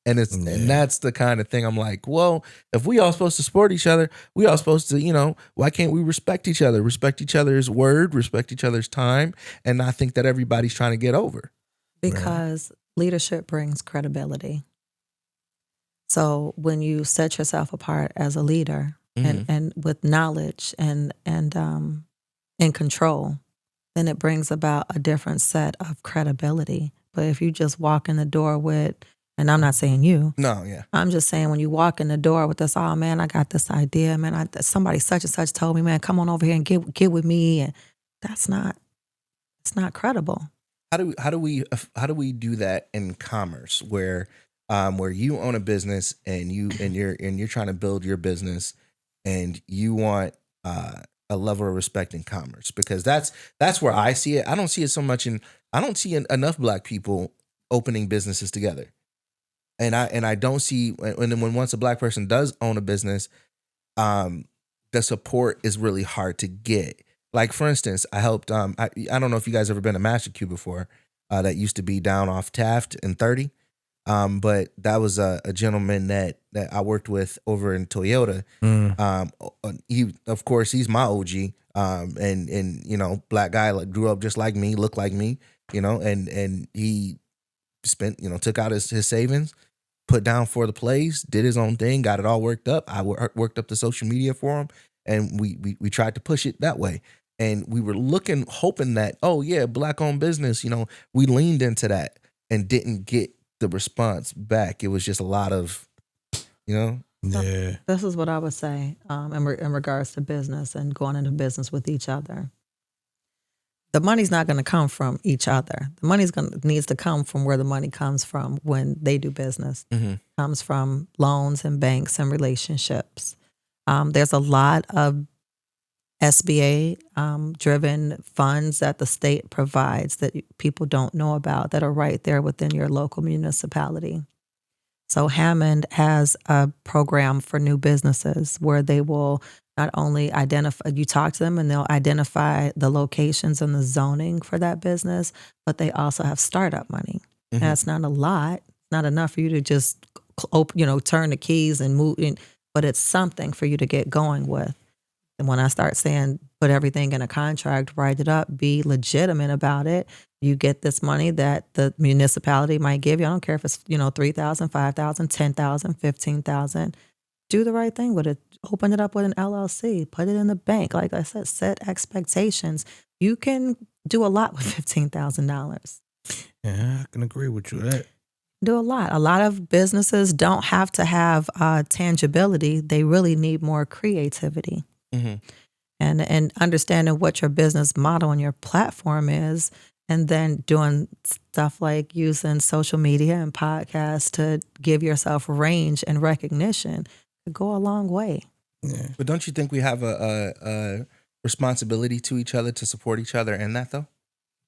that's the kind of thing I'm like, well, if we all supposed to support each other, we all supposed to, why can't we respect each other's word, respect each other's time, and not think that everybody's trying to get over.
Because leadership brings credibility. So when you set yourself apart as a leader and with knowledge and in control, then it brings about a different set of credibility. But if you just walk in the door with, and I'm not saying you.
No, yeah.
I'm just saying when you walk in the door with this, oh man, I got this idea, man. Somebody such and such told me, man, come on over here and get with me. And it's not credible.
How do we do that in commerce where you own a business and you're trying to build your business and you want a level of respect in commerce, because that's where I see it. I don't see it so much I don't see enough Black people opening businesses together, and I don't see when once a Black person does own a business, the support is really hard to get. Like, for instance, I helped. I don't know if you guys ever been to Master Q before. That used to be down off Taft and 30. But that was a gentleman that I worked with over in Toyota. He, of course, he's my OG. And Black guy, like, grew up just like me, looked like me, and he spent, took out his savings, put down for the place, did his own thing, got it all worked up. I worked up the social media for him, and we tried to push it that way. And we were hoping that, oh yeah, Black owned business, we leaned into that and didn't get the response back. It was just a lot of,
Yeah.
This is what I would say in regards to business and going into business with each other. The money's not going to come from each other. The money's needs to come from where the money comes from when they do business. Comes from loans and banks and relationships. There's a lot of SBA driven funds that the state provides that people don't know about that are right there within your local municipality. So Hammond has a program for new businesses where they will not only identify, you talk to them and they'll identify the locations and the zoning for that business, but they also have startup money. And that's not a lot. It's not enough for you to just turn the keys and move in, but it's something for you to get going with. And when I start saying put everything in a contract, write it up, be legitimate about it, you get this money that the municipality might give you. I don't care if it's $3,000, $5,000, $10,000, $15,000. do the right thing with it. Open it up with an LLC, put it in the bank. Like I said, set expectations. You can do a lot with $15,000.
Yeah, I can agree with you that.
Do a lot. A lot of businesses don't have to have tangibility. They really need more creativity.
Mm-hmm.
And understanding what your business model and your platform is, and then doing stuff like using social media and podcasts to give yourself range and recognition could go a long way.
Yeah.
But don't you think we have a responsibility to each other to support each other in that though?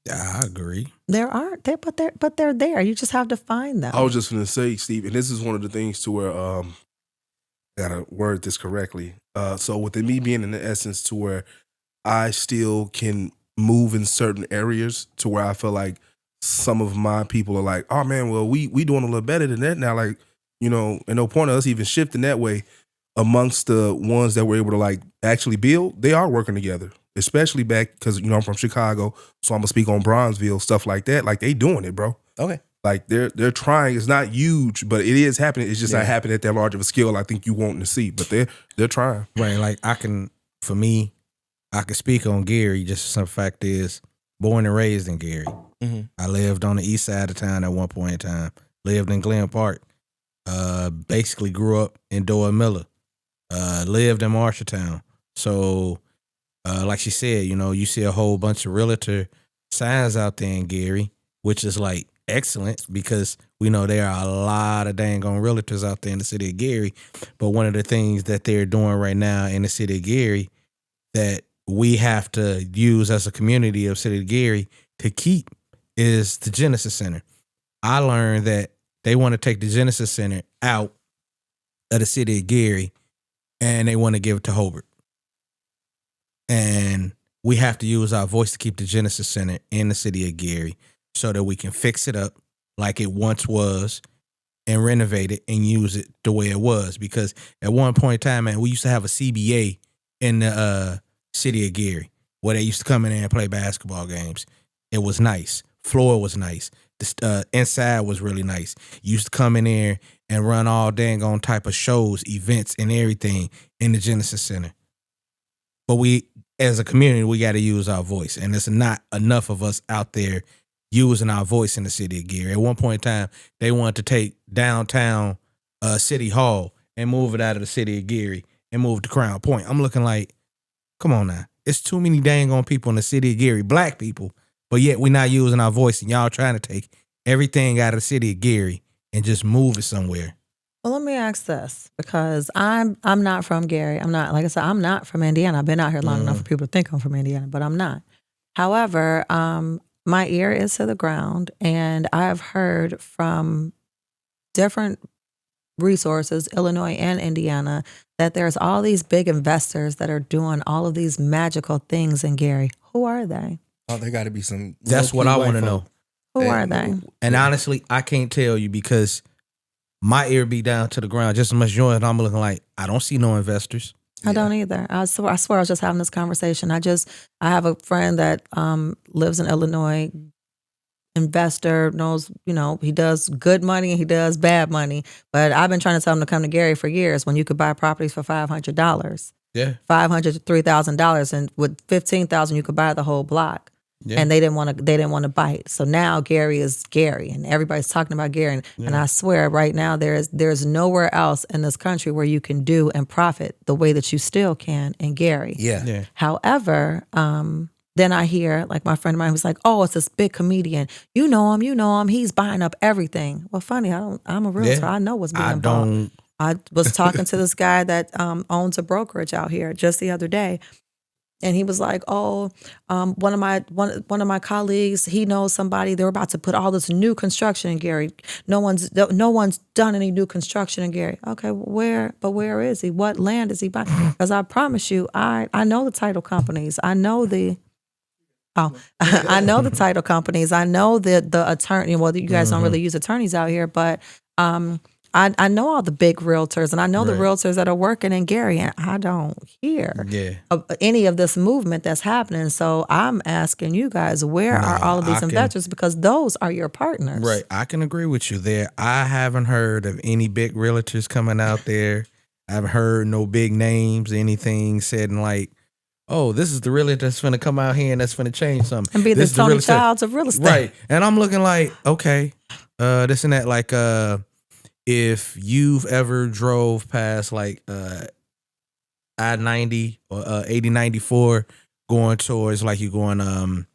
Yeah, I agree.
There aren't there, but they're there. You just have to find them.
I was just going to say, Steve, and this is one of the things to where I gotta word this correctly. So with me being in the essence to where I still can move in certain areas to where I feel like some of my people are like, oh man, well we doing a little better than that now. Like, you know, and no point of us even shifting that way amongst the ones that were able to like actually build. They are working together. Especially back because, you know, I'm from Chicago, so I'm going to speak on Bronzeville, stuff like that. Like, they doing it, bro.
Okay.
Like, they're trying. It's not huge, but it is happening. It's just not happening at that large of a scale I think you wanting to see. But they're trying.
Right, like I can speak on Gary, just some fact is, born and raised in Gary.
Mm-hmm.
I lived on the east side of town at one point in time. Lived in Glen Park. Basically grew up in Doyle Miller. Lived in Marshalltown. So... like she said, you know, you see a whole bunch of realtor signs out there in Gary, which is like excellent because we know there are a lot of dang on realtors out there in the city of Gary. But one of the things that they're doing right now in the city of Gary that we have to use as a community of city of Gary to keep is the Genesis Center. I learned that they want to take the Genesis Center out of the city of Gary and they want to give it to Hobart. And we have to use our voice to keep the Genesis Center in the city of Gary so that we can fix it up like it once was and renovate it and use it the way it was. Because at one point in time, man, we used to have a CBA in the city of Gary where they used to come in there and play basketball games. It was nice. Floor was nice. The inside was really nice. You used to come in there and run all dang on type of shows, events, and everything in the Genesis Center. But we, as a community, we got to use our voice. And there's not enough of us out there using our voice in the city of Gary. At one point in time, they wanted to take downtown City Hall and move it out of the city of Gary and move to Crown Point. I'm looking like, come on now. It's too many dang on people in the city of Gary, black people, but yet we're not using our voice. And y'all trying to take everything out of the city of Gary and just move it somewhere.
Well, let me ask this because I'm not from Gary. I'm not, like I said, I'm not from Indiana. I've been out here long enough for people to think I'm from Indiana, but I'm not. However, my ear is to the ground, and I've heard from different resources, Illinois and Indiana, that there's all these big investors that are doing all of these magical things in Gary. Who are they?
Oh, there got to be some.
That's what I want to know.
Who are they?
And honestly, I can't tell you because my ear be down to the ground just as much joy, and I'm looking like I don't see no investors.
I don't either. I swear I was just having this conversation. I have a friend that lives in Illinois, investor, knows, you know, he does good money and he does bad money. But I've been trying to tell him to come to Gary for years when you could buy properties for $500.
Yeah.
$500 to $3,000, and with $15,000 you could buy the whole block.
Yeah.
And they didn't want to bite. So now Gary is Gary, and everybody's talking about Gary. And I swear, right now there's nowhere else in this country where you can do and profit the way that you still can in Gary.
Yeah.
However, then I hear like my friend of mine who's like, "Oh, it's this big comedian. You know him. He's buying up everything." Well, funny, I'm a realtor. I know what's being bought. I was talking to this guy that owns a brokerage out here just the other day. And he was like, "Oh, one of my colleagues, he knows somebody. They're about to put all this new construction in Gary. No one's done any new construction in Gary. Okay, where is he? What land is he buying? Because I promise you, I know the title companies. I know the title companies. I know the attorney. Well, you guys don't really use attorneys out here, but I know all the big realtors, and I know the realtors that are working in Gary, and I don't hear of any of this movement that's happening. So I'm asking you guys, where are all of these investors? Because those are your partners.
Right. I can agree with you there. I haven't heard of any big realtors coming out there. I haven't heard no big names, anything said in like, oh, this is the realtor that's finna come out here and that's finna change something.
And be
This
the
is
Tony
realtor.
Childs of real estate.
Right. And I'm looking like, okay, this and that. Like, if you've ever drove past like I-90 or 80-94 going towards like you going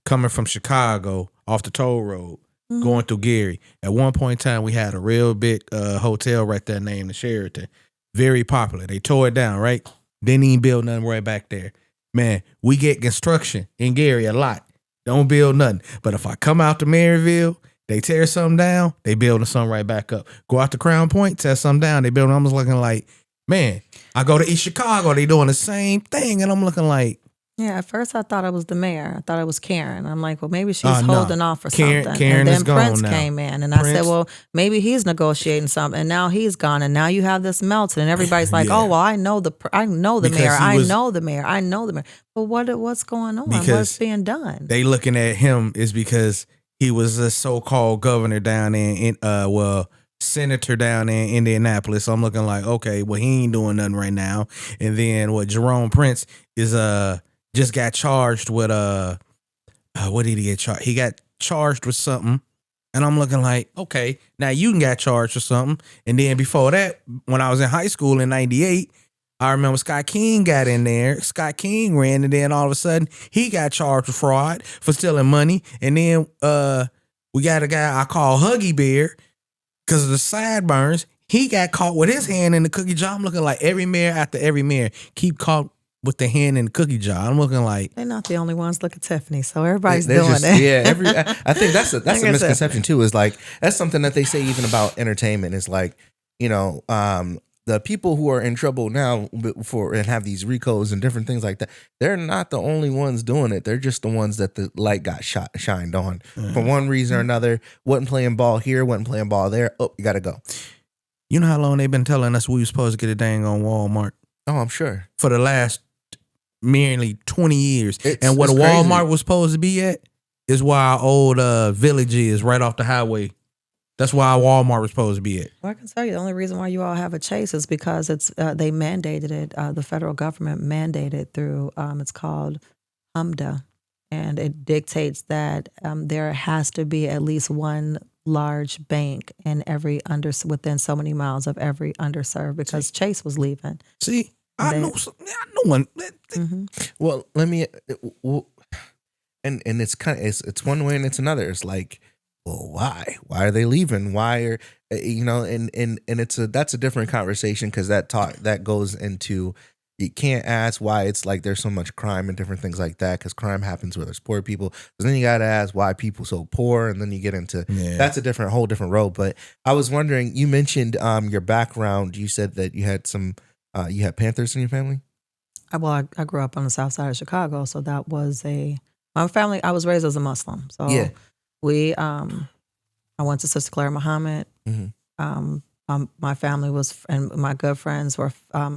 coming from Chicago off the toll road, going through Gary. At one point in time, we had a real big hotel right there named the Sheraton. Very popular. They tore it down, right? Didn't even build nothing right back there. Man, we get construction in Gary a lot. Don't build nothing. But if I come out to Maryville, they tear something down, they building something right back up. Go out to Crown Point, tear something down, they building. I'm just looking like, man, I go to East Chicago, they doing the same thing. And I'm looking like,
yeah, at first I thought it was the mayor. I thought it was Karen. I'm like, well, maybe she's holding off for
Karen
something. And then
is gone
Prince
now.
came in, and I said, well, maybe he's negotiating something. And now he's gone, and now you have this melting, and everybody's like,
Yeah.
oh, well, I know the
Because
mayor.
he
I
was-
know the mayor. I know the mayor. But what's going on?
Because
What's being done?
they looking at him is because he was a so-called governor down there in senator down there in Indianapolis. So I'm looking like, okay, well, he ain't doing nothing right now. And then what Jerome Prince is just got charged with what did he get charged? He got charged with something. And I'm looking like, okay, now you can get charged with something. And then before that, when I was in high school in 98, I remember Scott King got in there. Scott King ran, and then all of a sudden he got charged with fraud for stealing money. And then we got a guy I call Huggy Bear because of the sideburns. He got caught with his hand in the cookie jar. I'm looking like every mayor after every mayor keep caught with the hand in the cookie jar. I'm looking like
They're not the only ones. Look at Tiffany. So everybody's
They're
doing
just-
it.
Yeah, I think that's a
Like I said.
misconception too. Is like that's something that they say even about entertainment. Is like, you know, the people who are in trouble now for and have these recos and different things like that. They're not the only ones doing it. They're just the ones that the light got shined on for one reason or another. Wasn't playing ball here, wasn't playing ball there. Oh, you got to go.
you know how long they've been telling us we were supposed to get a dang on Walmart
Oh, I'm sure.
for the last merely 20 years.
It's-
and what a
it's crazy.
Walmart was supposed to be at is where our old village is, right off the highway. That's why our Walmart was supposed to be at.
Well, I can tell you the only reason why you all have a Chase is because it's they mandated it. The federal government mandated through it's called HMDA, and it dictates that there has to be at least one large bank in every within so many miles of every underserved because Chase was leaving.
See, I
They-
know one.
Well, let me. And it's kind of it's one way and it's another. It's like, well, why? Why are they leaving? Why are you know? And that's a different conversation because that goes into you can't ask why it's like there's so much crime and different things like that because crime happens where there's poor people. But then you got to ask why people so poor, and then you get into that's a whole different road. But I was wondering, you mentioned your background. You said that you had you had Panthers in your family.
Well, I grew up on the south side of Chicago, so that was my family. I was raised as a Muslim, so
Yeah.
we I went to Sister Claire Muhammad.
Mhm.
My family was, and my good friends were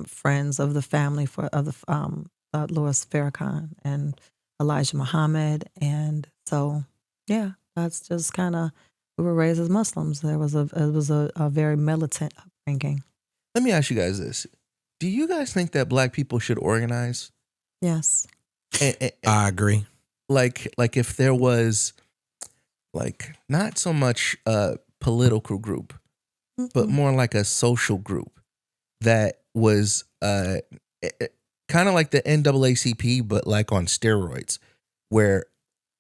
friends of the family Louis Farrakhan and Elijah Muhammad, and so yeah, that's just kind of we were raised as Muslims. It was a very militant upbringing.
Let me ask you guys this: do you guys think that Black people should organize?
Yes.
I agree.
Like if there was like not so much a political group, but more like a social group that was kind of like the NAACP, but like on steroids, where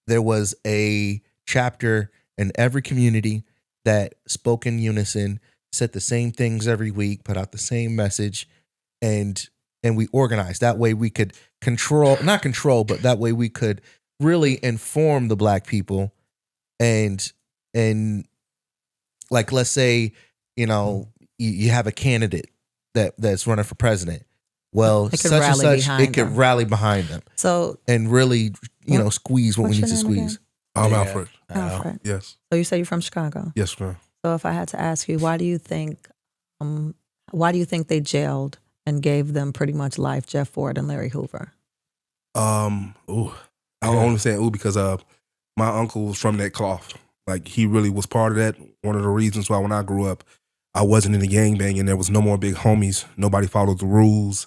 there was a chapter in every community that spoke in unison, said the same things every week, put out the same message, and we organized. That way we could not control, but that way we could really inform the Black people and like, let's say, you know, you have a candidate that's running for president. Well,
It could
such and
rally
such,
behind
it could
them.
rally behind them
So
and really, you know, squeeze what we
What's
need to
your name
squeeze.
I'm
Yeah.
Alfred.
Alfred.
Yes.
So you say you're from Chicago.
Yes, ma'am.
So if I had to ask you, why do you think they jailed and gave them pretty much life, Jeff Ford and Larry Hoover?
I'm only saying ooh because my uncle was from that cloth. Like he really was part of that. One of the reasons why when I grew up, I wasn't in the gangbang and there was no more big homies. Nobody followed the rules.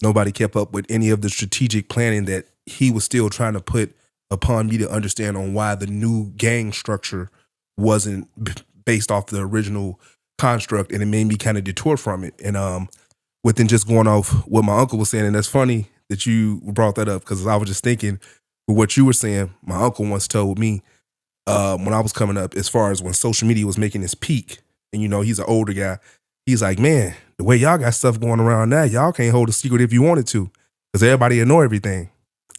Nobody kept up with any of the strategic planning that he was still trying to put upon me to understand on why the new gang structure wasn't based off the original construct, and it made me kind of detour from it. And within just going off what my uncle was saying, and that's funny that you brought that up because I was just thinking with what you were saying, my uncle once told me when I was coming up, as far as when social media was making its peak, and he's an older guy, he's like, man, the way y'all got stuff going around now, y'all can't hold a secret if you wanted to because everybody will know everything.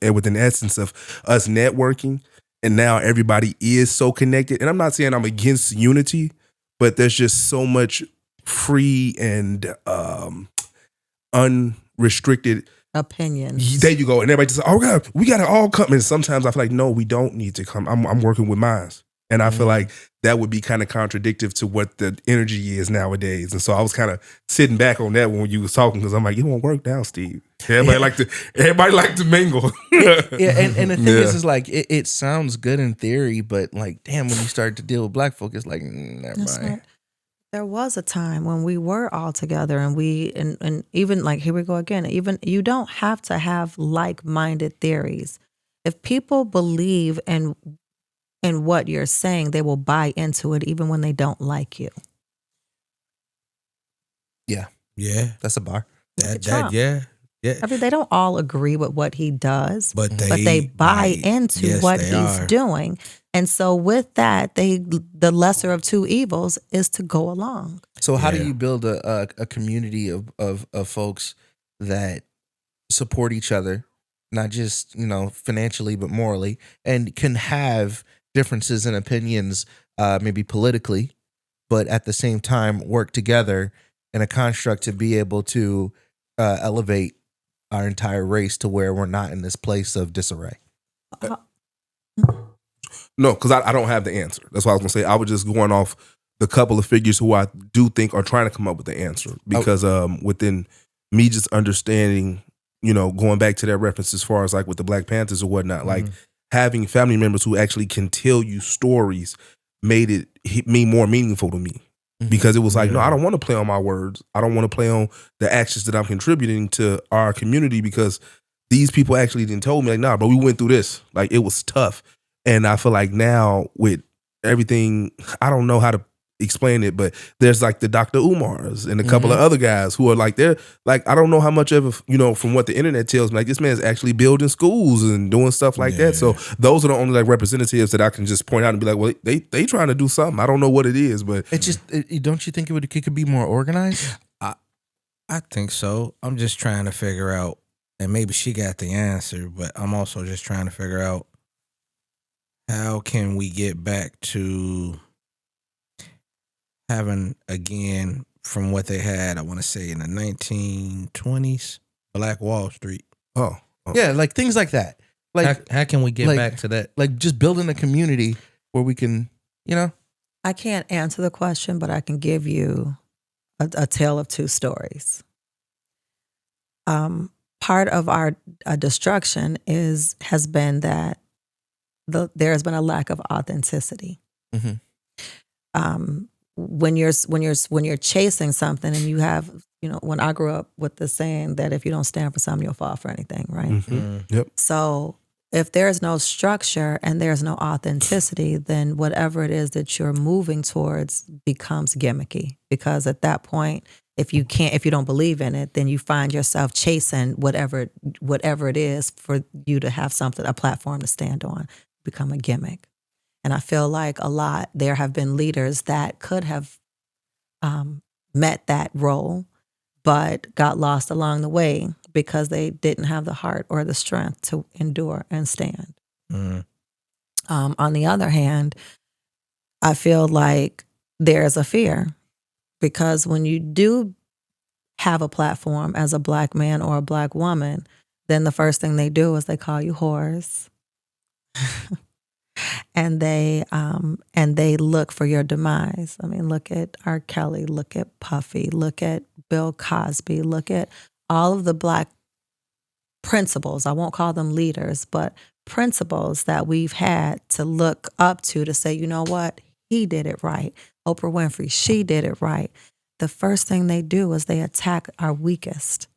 And within the essence of us networking, and now everybody is so connected. And I'm not saying I'm against unity, but there's just so much free and unrestricted
opinions.
There you go. And everybody just like, oh God, we got to all come. And sometimes I feel like, no, we don't need to come. I'm working with mine. And I feel like that would be kind of contradictory to what the energy is nowadays. And so I was kind of sitting back on that when you was talking because I'm like, it won't work now, Steve. Everybody like to mingle.
And the thing is like it sounds good in theory, but like, damn, when you start to deal with black folk, it's like, never mind.
There was a time when we were all together and and even like, here we go again, even you don't have to have like-minded theories. If people believe in what you're saying, they will buy into it even when they don't like you.
Yeah. That's a bar.
Yeah.
I mean, they don't all agree with what he does,
but
they buy into what he's doing. And so with that, the lesser of two evils is to go along.
So how do you build a community of folks that support each other, not just, financially, but morally, and can have differences in opinions, maybe politically, but at the same time work together in a construct to be able to elevate our entire race to where we're not in this place of disarray?
No, because I don't have the answer. That's what I was going to say. I was just going off the couple of figures who I do think are trying to come up with the answer. Because within me just understanding, going back to that reference as far as like with the Black Panthers or whatnot, like having family members who actually can tell you stories made it more meaningful to me. Because it was like, no, I don't want to play on my words. I don't want to play on the actions that I'm contributing to our community because these people actually didn't tell me like, nah, bro, we went through this. Like it was tough. And I feel like now with everything, I don't know how to explain it, but there's like the Dr. Umars and a couple of other guys who are like, they're like, I don't know how much of, from what the internet tells me, like this man's actually building schools and doing stuff like that. So those are the only like representatives that I can just point out and be like, well, they trying to do something. I don't know what it is, but
it just, don't you think it could be more organized?
I think so. I'm just trying to figure out, and maybe she got the answer, but I'm also just trying to figure out how can we get back to having, again, from what they had, I want to say in the 1920s, Black Wall Street.
Oh.
Yeah, like things like that. Like
how can we get back to that?
Like just building a community where we can,
I can't answer the question, but I can give you a tale of two stories. Part of our destruction has been that there has been a lack of authenticity. When you're chasing something and you have, when I grew up with the saying that if you don't stand for something, you'll fall for anything, right?
Yep.
So if there's no structure and there's no authenticity, then whatever it is that you're moving towards becomes gimmicky. Because at that point, if you don't believe in it, then you find yourself chasing whatever it is for you to have a platform to stand on, become a gimmick. And I feel like there have been leaders that could have met that role, but got lost along the way because they didn't have the heart or the strength to endure and stand. On the other hand, I feel like there's a fear because when you do have a platform as a Black man or a Black woman, then the first thing they do is they call you whores. And they look for your demise. I mean, look at R. Kelly, look at Puffy, look at Bill Cosby, look at all of the Black principles. I won't call them leaders, but principles that we've had to look up to say, you know what, he did it right. Oprah Winfrey, she did it right. the first thing they do is they attack our weakest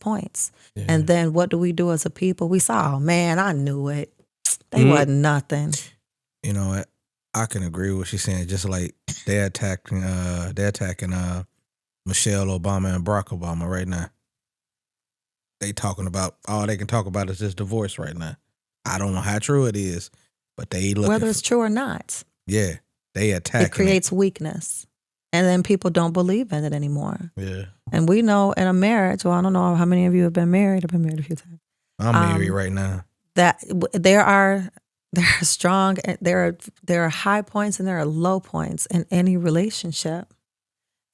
points.
Yeah.
And then what do we do as a people? We say, oh man, I knew it. They wasn't nothing.
You know what? I can agree with what she's saying. Just like they're attacking Michelle Obama and Barack Obama right now. They talking about all they can talk about is this divorce right now. I don't know how true it is, but they look
whether it's true or not.
Yeah, they attack.
It creates weakness, and then people don't believe in it anymore.
Yeah,
and we know in a marriage. Well, I don't know how many of you have been married. I've been married a few times.
I'm married right now.
That there are strong. There are high points and there are low points in any relationship.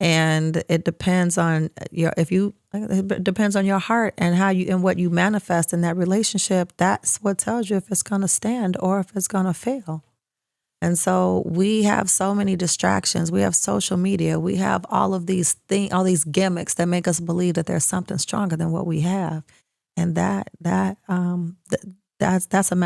And it depends on it depends on your heart and how you and what you manifest in that relationship. That's what tells you if it's going to stand or if it's going to fail. And so we have so many distractions. We have social media. We have all of these things, all these gimmicks that make us believe that there's something stronger than what we have, and that's a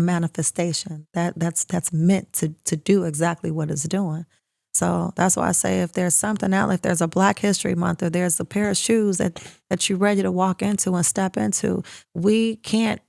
manifestation. That's meant to do exactly what it's doing. So that's why I say if there's something out, if there's a Black History Month or there's a pair of shoes that you're ready to walk into and step into, we can't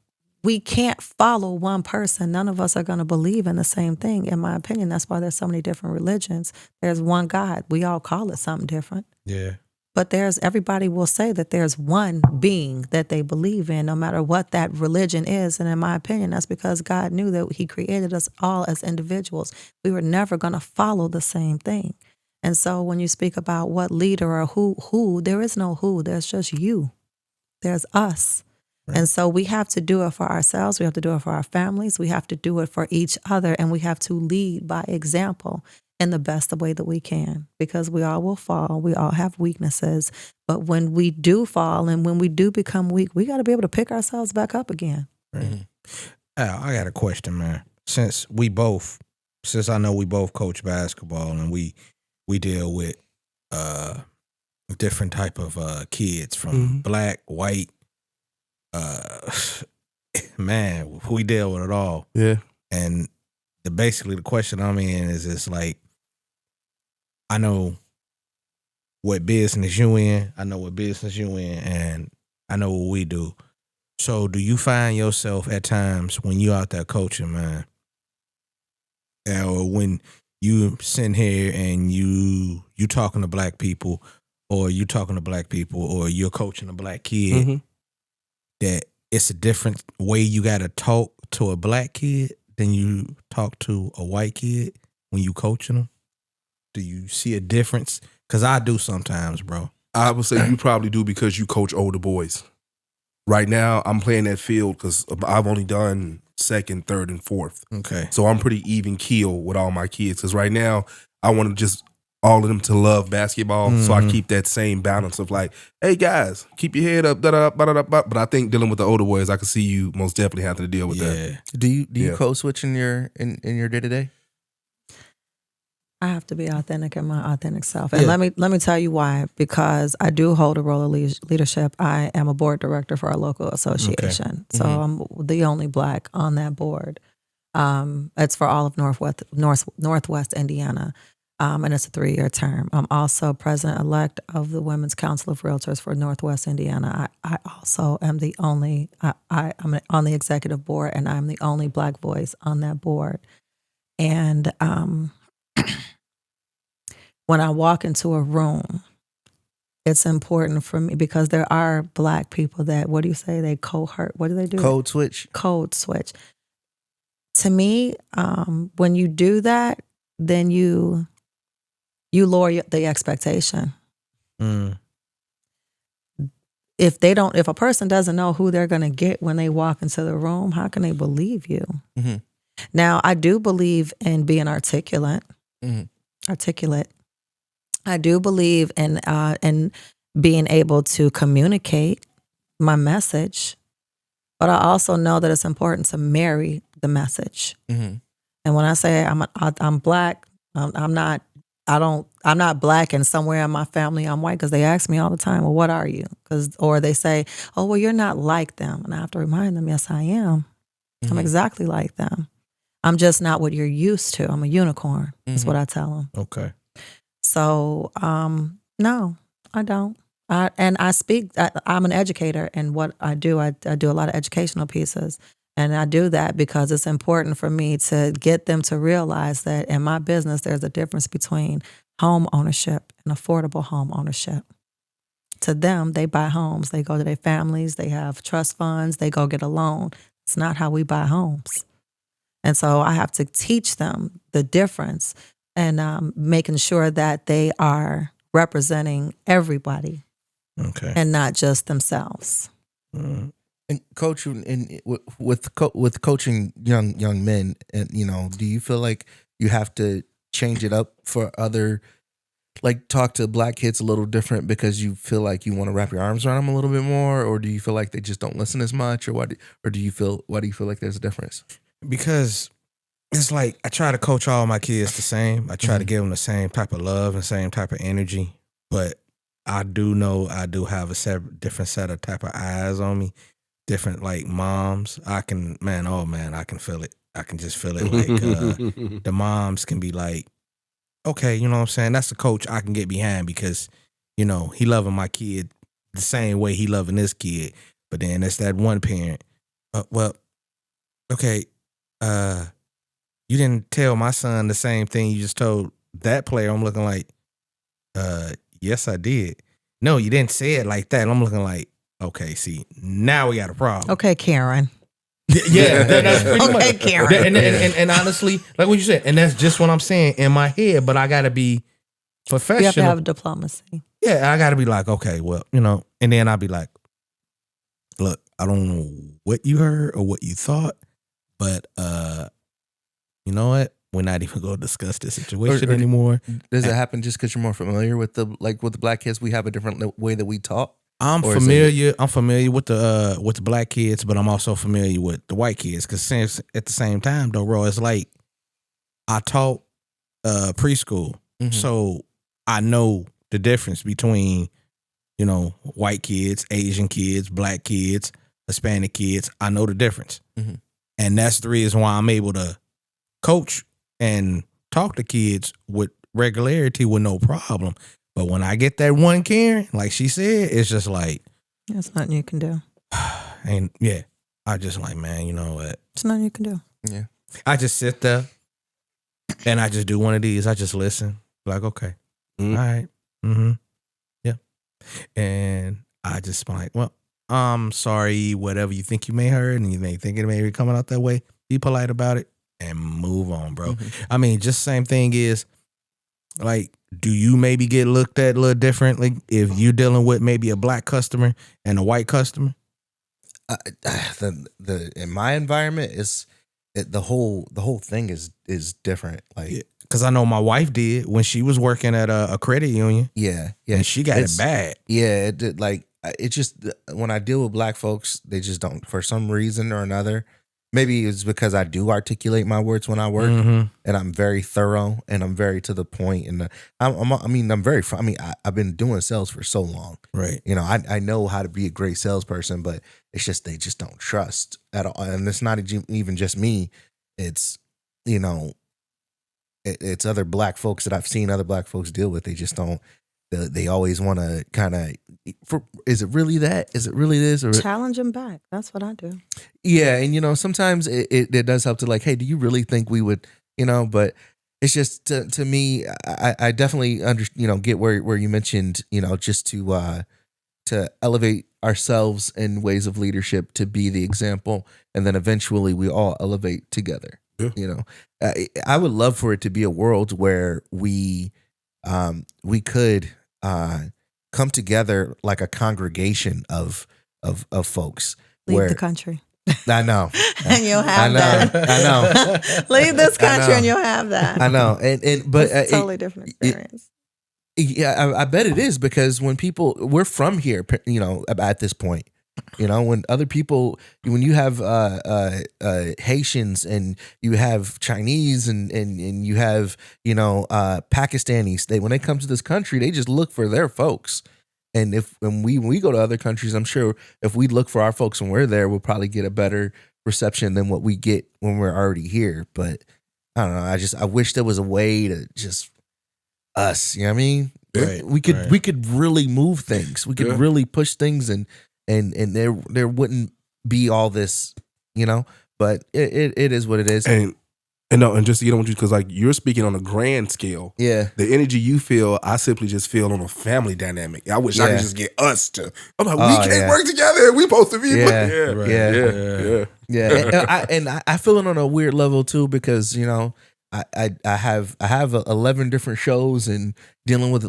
follow one person. None of us are going to believe in the same thing, in my opinion. That's why there's so many different religions. There's one God. We all call it something different.
Yeah.
But everybody will say that there's one being that they believe in, no matter what that religion is. And in my opinion, that's because God knew that he created us all as individuals. We were never going to follow the same thing. And so when you speak about what leader or who, there is no who, there's just you. There's us. Right. And so we have to do it for ourselves. We have to do it for our families. We have to do it for each other. And we have to lead by example in the best way that we can, because we all will fall. We all have weaknesses. But when we do fall and when we do become weak, we got to be able to pick ourselves back up again.
Right. Mm-hmm. Al, I got a question, man. Since I know we both coach basketball and we deal with different type of kids from Black, white, man, we deal with it all.
Yeah.
And basically the question I'm in is it's like, I know what business you in, and I know what we do. So do you find yourself at times when you out there coaching, man, or when you sitting here and you talking to Black people, or you talking to Black people, or you're coaching a Black kid, that it's a different way you got to talk to a Black kid than you talk to a white kid when you coaching them? Do you see a difference? Because I do sometimes, bro.
I would say you probably do because you coach older boys. Right now, I'm playing that field because I've only done second, third, and fourth.
Okay.
So I'm pretty even keel with all my kids because right now, I want to just all of them to love basketball. So I keep that same balance of like, hey, guys, keep your head up, But I think dealing with the older boys, I can see you most definitely having to deal with that.
Do you code switch in your day-to-day?
I have to be authentic in my authentic self. And let me tell you why. Because I do hold a role of leadership. I am a board director for our local association. Okay. So I'm the only Black on that board. It's for all of Northwest Indiana. And it's a 3-year term. I'm also president-elect of the Women's Council of Realtors for Northwest Indiana. I also am I'm on the executive board, and I'm the only Black voice on that board. And when I walk into a room, it's important for me because there are Black people that, what do you say? They cohort. What do they do?
Code switch.
Code switch. To me, when you do that, then you lower the expectation. If a person doesn't know who they're going to get when they walk into the room, how can they believe you? Mm-hmm. Now, I do believe in being articulate. I do believe in being able to communicate my message, but I also know that it's important to marry the message. Mm-hmm. And when I say I'm Black, I'm not Black and somewhere in my family I'm white, because they ask me all the time, well, what are you? Or they say, oh, well, you're not like them. And I have to remind them, yes, I am. I'm exactly like them. I'm just not what you're used to. I'm a unicorn, is what I tell them.
Okay.
So, no, I don't. And I speak, I'm an educator, and what I do a lot of educational pieces. And I do that because it's important for me to get them to realize that in my business, there's a difference between home ownership and affordable home ownership. To them, they buy homes. They go to their families. They have trust funds. They go get a loan. It's not how we buy homes. And so I have to teach them the difference and making sure that they are representing everybody.
Okay.
And not just themselves.
And coach, with coaching young men, and do you feel like you have to change it up for other, like talk to Black kids a little different because you feel like you want to wrap your arms around them a little bit more, or do you feel like they just don't listen as much, or why do you feel like there's a difference?
Because it's like I try to coach all my kids the same. I try to give them the same type of love and same type of energy, but I do know I do have a different set of type of eyes on me. Different like moms. I can feel it. I can just feel it. Like the moms can be like, okay, you know what I'm saying? That's the coach I can get behind because, he loving my kid the same way he loving this kid. But then it's that one parent. Well, okay, you didn't tell my son the same thing you just told that player. I'm looking like, yes, I did. No, you didn't say it like that. I'm looking like, okay, see, now we got a problem.
Okay, Karen.
Yeah, that's pretty much.
Okay, Karen.
And honestly, like what you said, and that's just what I'm saying in my head, but I got to be professional.
You have to have diplomacy.
Yeah, I got to be like, okay, well, and then I'll be like, look, I don't know what you heard or what you thought, but you know what? We're not even going to discuss this situation anymore.
Does it happen just because you're more familiar with the Black kids? We have a different way that we talk.
I'm familiar with the Black kids, but I'm also familiar with the white kids. Because at the same time, though, bro, it's like I taught preschool, so I know the difference between white kids, Asian kids, Black kids, Hispanic kids. I know the difference, and that's the reason why I'm able to coach and talk to kids with regularity with no problem. But when I get that one Karen, like she said, it's just like,
there's nothing you can do.
And yeah, I just like, man, you know what?
There's nothing you can do.
Yeah.
I just sit there and I just do one of these. I just listen. Like, okay. All right. Yeah. And I just like, well, I'm sorry, whatever you think you may heard and you may think it may be coming out that way. Be polite about it and move on, bro. I mean, just same thing is, like, do you maybe get looked at a little differently if you're dealing with maybe a Black customer and a white customer?
In my environment, the whole thing is different. Like,
because I know my wife did when she was working at a credit union.
Yeah,
and she got it bad.
Yeah, it just when I deal with Black folks, they just don't, for some reason or another. Maybe it's because I do articulate my words when I work, and I'm very thorough and I'm very to the point. And I've been doing sales for so long,
right?
I know how to be a great salesperson, but it's just they just don't trust at all. And it's not even just me; it's it's other Black folks that I've seen other Black folks deal with. They just don't. They always want to kind of, is it really that? Is it really this? Or
challenge them back. That's what I do.
Yeah, and sometimes it does help to like, hey, do you really think we would, But it's just to me, I definitely get where you mentioned, just to elevate ourselves in ways of leadership, to be the example, and then eventually we all elevate together. Yeah. I would love for it to be a world where we could come together like a congregation of folks.
Leave the country.
I know.
And you'll have that.
I know.
Leave this country and you'll have that.
I know. But
it's a totally different experience.
I bet it is, because when we're from here, at this point, when other people, when you have Haitians and you have Chinese and you have Pakistanis, when they come to this country, they just look for their folks. And when we go to other countries, I'm sure if we look for our folks when we're there, we'll probably get a better reception than what we get when we're already here. But I don't know. I wish there was a way to just us. You know what I mean?
Right,
we could really move things. We could really push things, and there wouldn't be all this, you know. But it is what it is.
And just to get on with you, because like you're speaking on a grand scale.
Yeah.
The energy you feel, I simply just feel on a family dynamic. I wish I could just get us to. I'm like, we can't work together. We supposed to be.
Yeah. And I feel it on a weird level too, because you know I have 11 different shows and dealing with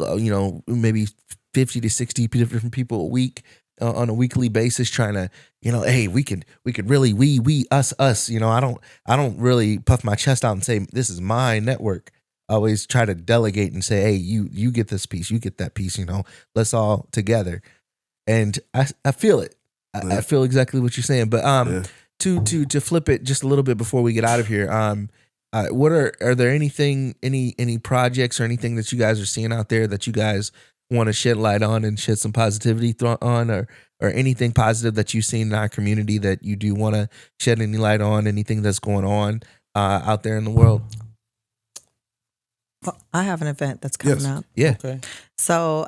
maybe 50 to 60 different people a week. On a weekly basis, trying to, hey, we could really we us. I don't really puff my chest out and say this is my network. I always try to delegate and say, hey, you get this piece, you get that piece. Let's all together. And I feel it. I feel exactly what you're saying. But to flip it just a little bit before we get out of here, what are there any projects or anything that you guys are seeing out there that you guys want to shed light on and shed some positivity on, or anything positive that you've seen in our community that you do want to shed any light on, anything that's going on out there in the world?
Well, I have an event that's coming up.
Yeah.
Okay.
So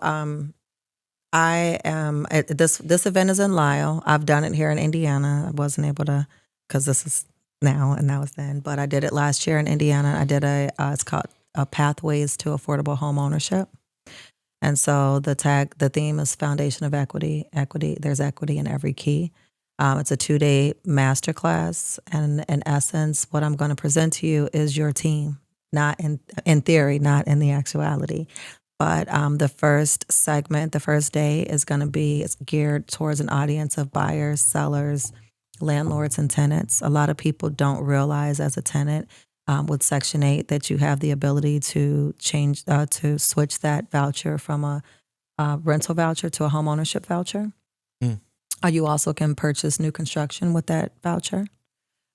I am this event is in Lisle. I've done it here in Indiana. I wasn't able to, because this is now and that was then, but I did it last year in Indiana. I did it's called Pathways to Affordable Home Ownership. And so the theme is Foundation of Equity. There's equity in every key. It's a 2-day masterclass. And in essence, what I'm going to present to you is your team, not in theory, not in the actuality. But the first segment, the first day is it's geared towards an audience of buyers, sellers, landlords, and tenants. A lot of people don't realize as a tenant, with Section 8 that you have the ability to change, to switch that voucher from a rental voucher to a home ownership voucher. You also can purchase new construction with that voucher.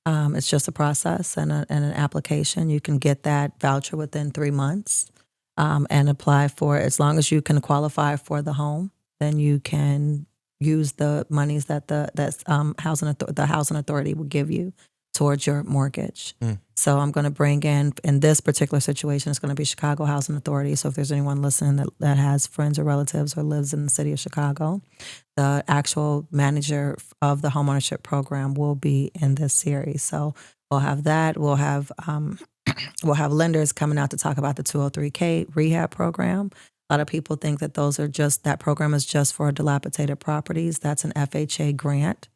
It's just a process and an application. You can get that voucher within 3 months and apply for it. As long as you can qualify for the home, then you can use the monies that the housing authority will give you towards your mortgage. So I'm going to bring in this particular situation, it's going to be Chicago Housing Authority. So if there's anyone listening that has friends or relatives or lives in the city of Chicago, the actual manager of the homeownership program will be in this series. So we'll have that. We'll have lenders coming out to talk about the 203K rehab program. A lot of people think that that program is just for dilapidated properties. That's an FHA grant.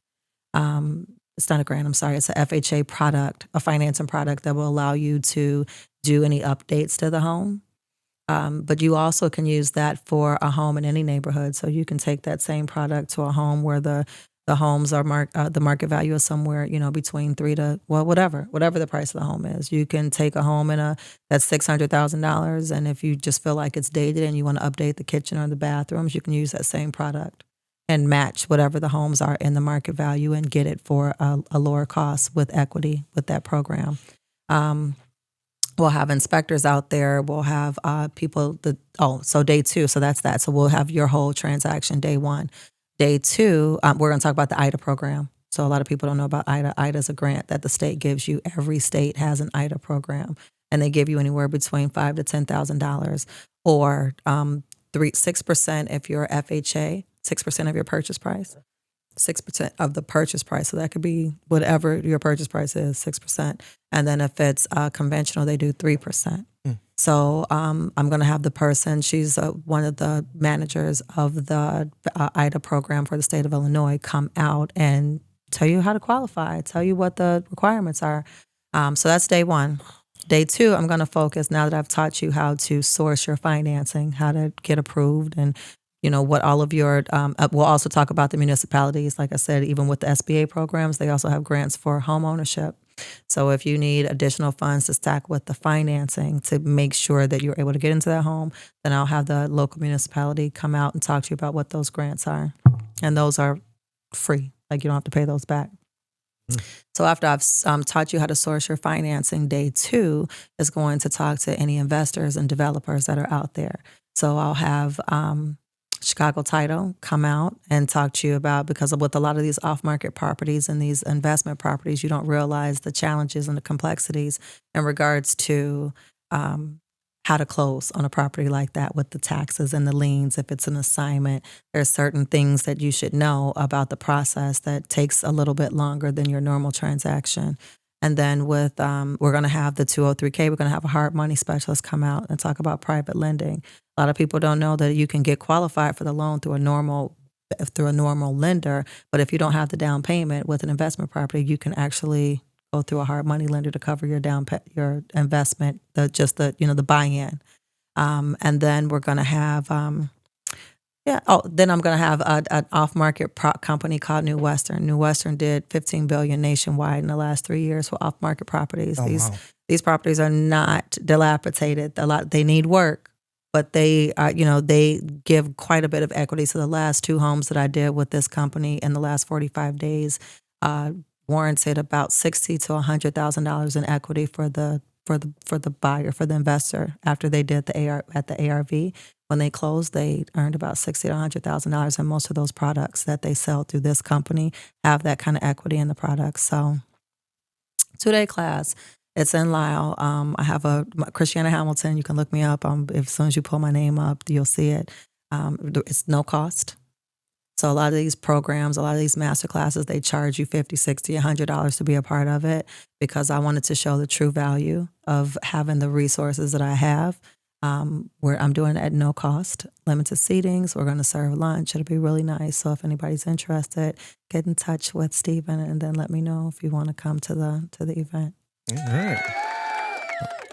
It's not a grant, I'm sorry. It's a FHA product, a financing product that will allow you to do any updates to the home. But you also can use that for a home in any neighborhood. So you can take that same product to a home where the homes are the market value is somewhere, between whatever the price of the home is. You can take a home that's $600,000. And if you just feel like it's dated and you want to update the kitchen or the bathrooms, you can use that same product and match whatever the homes are in the market value and get it for a lower cost with equity with that program. We'll have inspectors out there. We'll have people so day 2, so that's that. So we'll have your whole transaction day 1. Day 2, we're going to talk about the IDA program. So a lot of people don't know about IDA. IDA is a grant that the state gives you. Every state has an IDA program, and they give you anywhere between $5,000 to $10,000, or 6% if you're FHA. 6% of your purchase price, 6% of the purchase price. So that could be whatever your purchase price is, 6%. And then if it's conventional, they do 3%. So I'm going to have the person, she's one of the managers of the IDA program for the state of Illinois, come out and tell you how to qualify, tell you what the requirements are. So that's day 1. Day 2, I'm going to focus, now that I've taught you how to source your financing, how to get approved, and what all of your, we'll also talk about the municipalities. Like I said, even with the SBA programs, they also have grants for home ownership. So if you need additional funds to stack with the financing to make sure that you're able to get into that home, then I'll have the local municipality come out and talk to you about what those grants are. And those are free. Like you don't have to pay those back. So after I've taught you how to source your financing, day 2 is going to talk to any investors and developers that are out there. So I'll have Chicago Title come out and talk to you about, because with a lot of these off-market properties and these investment properties, you don't realize the challenges and the complexities in regards to how to close on a property like that with the taxes and the liens. If it's an assignment, there's certain things that you should know about the process that takes a little bit longer than your normal transaction. And then with we're going to have the 203K. We're going to have a hard money specialist come out and talk about private lending. A lot of people don't know that you can get qualified for the loan through a normal lender, but if you don't have the down payment with an investment property, you can actually go through a hard money lender to cover your your investment, the buy-in. And then we're going to have then I'm going to have an off-market company called New Western. New Western did $15 billion nationwide in the last 3 years for off-market properties. These properties are not dilapidated. They need work, but they give quite a bit of equity. So the last 2 homes that I did with this company in the last 45 days warranted about $60,000 to $100,000 in equity for the buyer, for the investor. After they did at the ARV, when they closed, they earned about $60,000 to $100,000, and most of those products that they sell through this company have that kind of equity in the products. So, 2-day class. It's in Lyle. I have Christiana Hamilton. You can look me up. As soon as you pull my name up, you'll see it. It's no cost. So a lot of these programs, a lot of these master classes, they charge you $50, $60, $100 to be a part of it, because I wanted to show the true value of having the resources that I have. Where I'm doing it at no cost, limited seatings. We're going to serve lunch. It'll be really nice. So if anybody's interested, get in touch with Stephen and then let me know if you want to come to the event.
All right.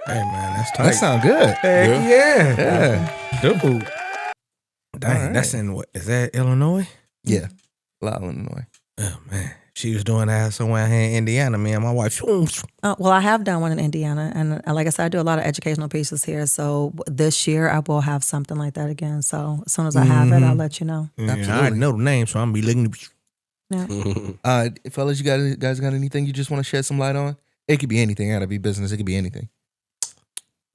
Hey man, that's tight.
That sounds good.
Heck
Yeah.
Dude. Dang,
right.
that's in is that Illinois?
Yeah. Lyle, Illinois.
Oh man. She was doing that somewhere here in Indiana, me and my wife.
Well, I have done one in Indiana. And like I said, I do a lot of educational pieces here. So this year I will have something like that again. So as soon as I have it, I'll let you know.
Yeah,
Absolutely.
I know the name, so I'm be looking.
Yeah.
Fellas, you guys got anything you just want to shed some light on? It could be anything. It gotta be business. It could be anything.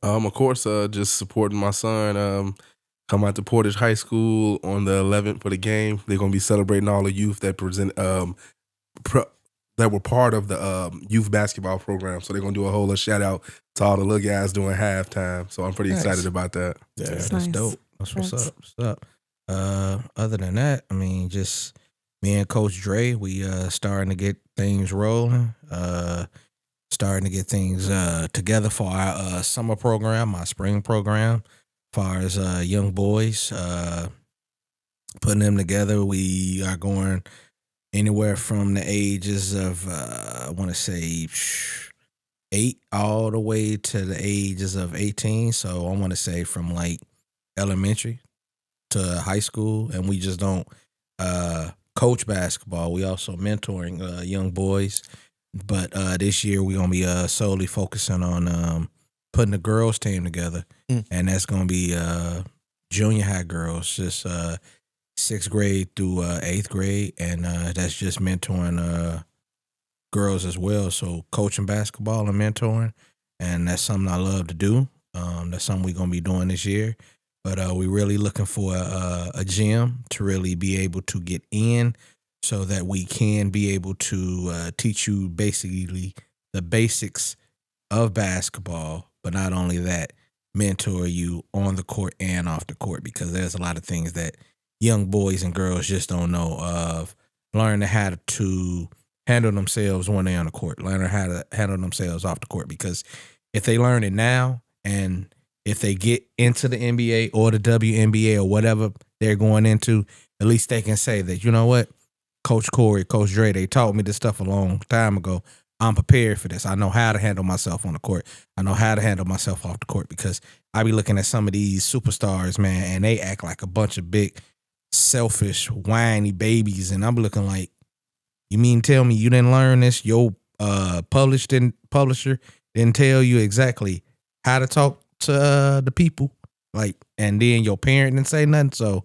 Of course, just supporting my son. Come out to Portage High School on the 11th for the game. They're gonna be celebrating all the youth that that were part of the youth basketball program. So they're gonna do a whole shout out to all the little guys doing halftime. So I'm pretty excited about that.
Yeah,
That's
that's
nice.
dope. That's what's up. What's up? Other than that, I mean, just me and Coach Dre, we starting to get things rolling. Starting to get things together for our summer program, our spring program, as far as young boys. Putting them together. We are going anywhere from the ages of I want to say 8 all the way to the ages of 18. So I want to say from like elementary to high school, and we just don't coach basketball. We also mentoring young boys. But this year we're gonna be solely focusing on putting the girls team together, and that's gonna be junior high girls, just 6th grade through 8th grade, and that's just mentoring girls as well. So coaching basketball and mentoring, and that's something I love to do. That's something we're gonna be doing this year. But we're really looking for a gym to really be able to get in, so that we can be able to teach you basically the basics of basketball, but not only that, mentor you on the court and off the court, because there's a lot of things that young boys and girls just don't know of. Learning how to handle themselves when they're on the court, learning how to handle themselves off the court, because if they learn it now, and if they get into the NBA or the WNBA or whatever they're going into, at least they can say that, you know what, Coach Corey, Coach Dre, they taught me this stuff a long time ago. I'm prepared for this. I know how to handle myself on the court. I know how to handle myself off the court, because I be looking at some of these superstars, man, and they act like a bunch of big, selfish, whiny babies. And I'm looking like, you mean tell me you didn't learn this? Your publisher didn't tell you exactly how to talk to the people? Like, and then your parent didn't say nothing? So,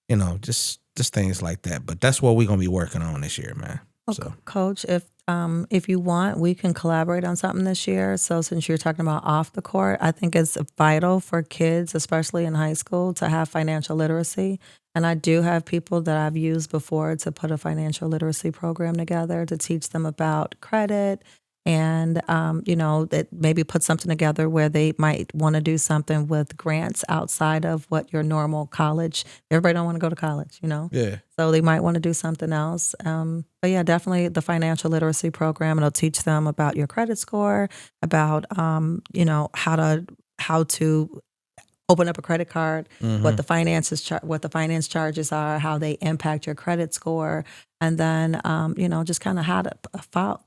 you know, just things like that. But that's what we're gonna be working on this year, man.
Okay.
So,
Coach, if you want, we can collaborate on something this year. So since you're talking about off the court, I think it's vital for kids, especially in high school, to have financial literacy. And I do have people that I've used before to put a financial literacy program together to teach them about credit And, that maybe put something together where they might want to do something with grants outside of what your normal college. Everybody don't want to go to college,
Yeah.
So they might want to do something else. But yeah, definitely the financial literacy program. It'll teach them about your credit score, about, how to open up a credit card, what the finance charges are, how they impact your credit score, and then just kind of how to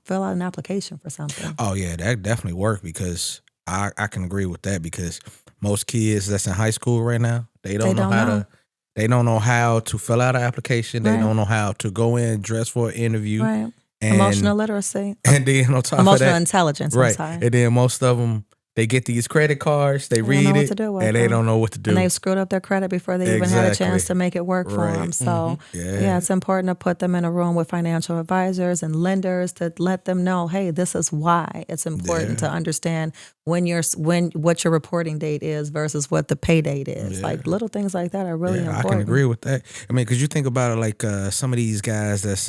fill out an application for something.
Oh yeah, that definitely worked because I can agree with that because most kids that's in high school right now, they don't know how to fill out an application. They don't know how to go in, dress for an interview.
Right. Emotional literacy.
And then on top of that,
emotional intelligence.
Right.
I'm sorry.
And then most of them, they get these credit cards, they read it, and they don't know what to do.
And they've screwed up their credit before they even had a chance to make it work for them. So, yeah, it's important to put them in a room with financial advisors and lenders to let them know, hey, this is why it's important to understand what your reporting date is versus what the pay date is. Like little things like that are really important.
I can agree with that. I mean, because you think about it, like some of these guys that's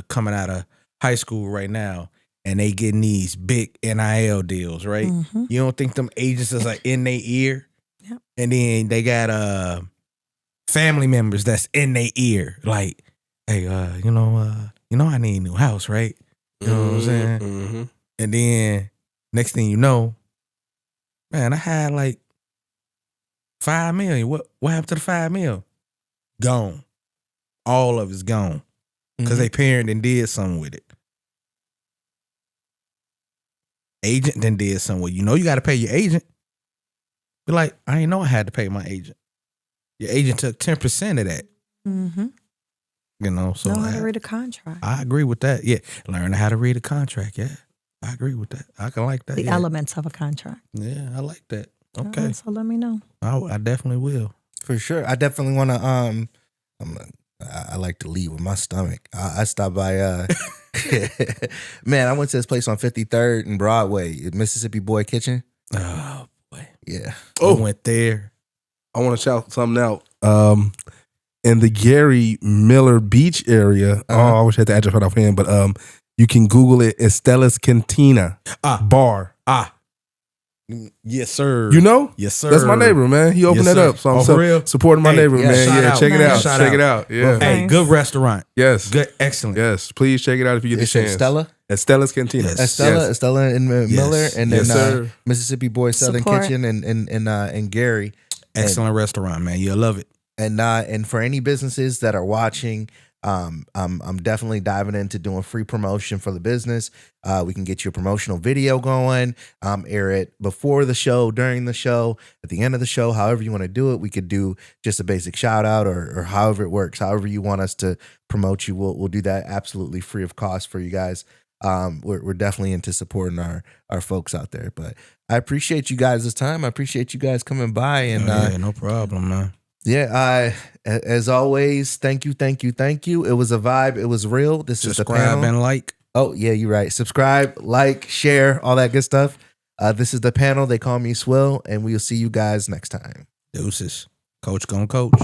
coming out of high school right now, and they getting these big NIL deals, right?
Mm-hmm.
You don't think them agents is like in their ear?
Yep.
And then they got family members that's in their ear, like, hey, I need a new house, right? You know what I'm saying?
Mm-hmm.
And then next thing you know, man, I had like $5 million. What happened to the $5 million? Gone. All of it's gone because they parent and did something with it. Agent then did something. Well, you got to pay your agent. Be like, I didn't know I had to pay my agent. Your agent took 10% of that.
Mm-hmm.
So
know how to read a contract.
I agree with that. Yeah, learn how to read a contract. Yeah, I agree with that. I can like that.
The elements of a contract.
Yeah, I like that. Okay,
Right, so let me know.
I definitely will.
For sure. I definitely want to. I like to lead with my stomach. I stopped by. Man, I went to this place on 53rd and Broadway, Mississippi Boy Kitchen.
Oh boy,
yeah.
I went there.
I want to shout something out. In the Gary Miller Beach area, I wish I had the address right offhand, but you can Google it. Estella's Cantina Bar.
Yes, sir.
You know?
Yes, sir.
That's my neighbor, man. He opened that up. So I'm
for real?
supporting my neighbor, man.
shout out.
Check it out.
Shout
Check
out.
it out. Yeah.
Hey, good restaurant.
Yes.
Good, excellent.
Yes. Please check it out if you get the
It's
chance.
Estella?
Estella's Cantina.
Yes.
Estella and Miller, and then
Yes, sir.
Mississippi Boy Southern
Support.
Kitchen and Gary.
Excellent restaurant, man. You'll love it.
And for any businesses that are watching, I'm definitely diving into doing free promotion for the business. We can get you a promotional video going, air it before the show, during the show, at the end of the show, however you want to do it. We could do just a basic shout out or however it works, however you want us to promote you. We'll do that absolutely free of cost for you guys. We're definitely into supporting our folks out there, but I appreciate you guys this time. I appreciate you guys coming by and
no problem, man.
Yeah, as always, thank you. It was a vibe. It was real. This is the
Subscribe
panel.
and like.
Oh, yeah, you're right. Subscribe, like, share, all that good stuff. This is the panel. They call me Swill, and we'll see you guys next time.
Deuces. Coach gonna coach.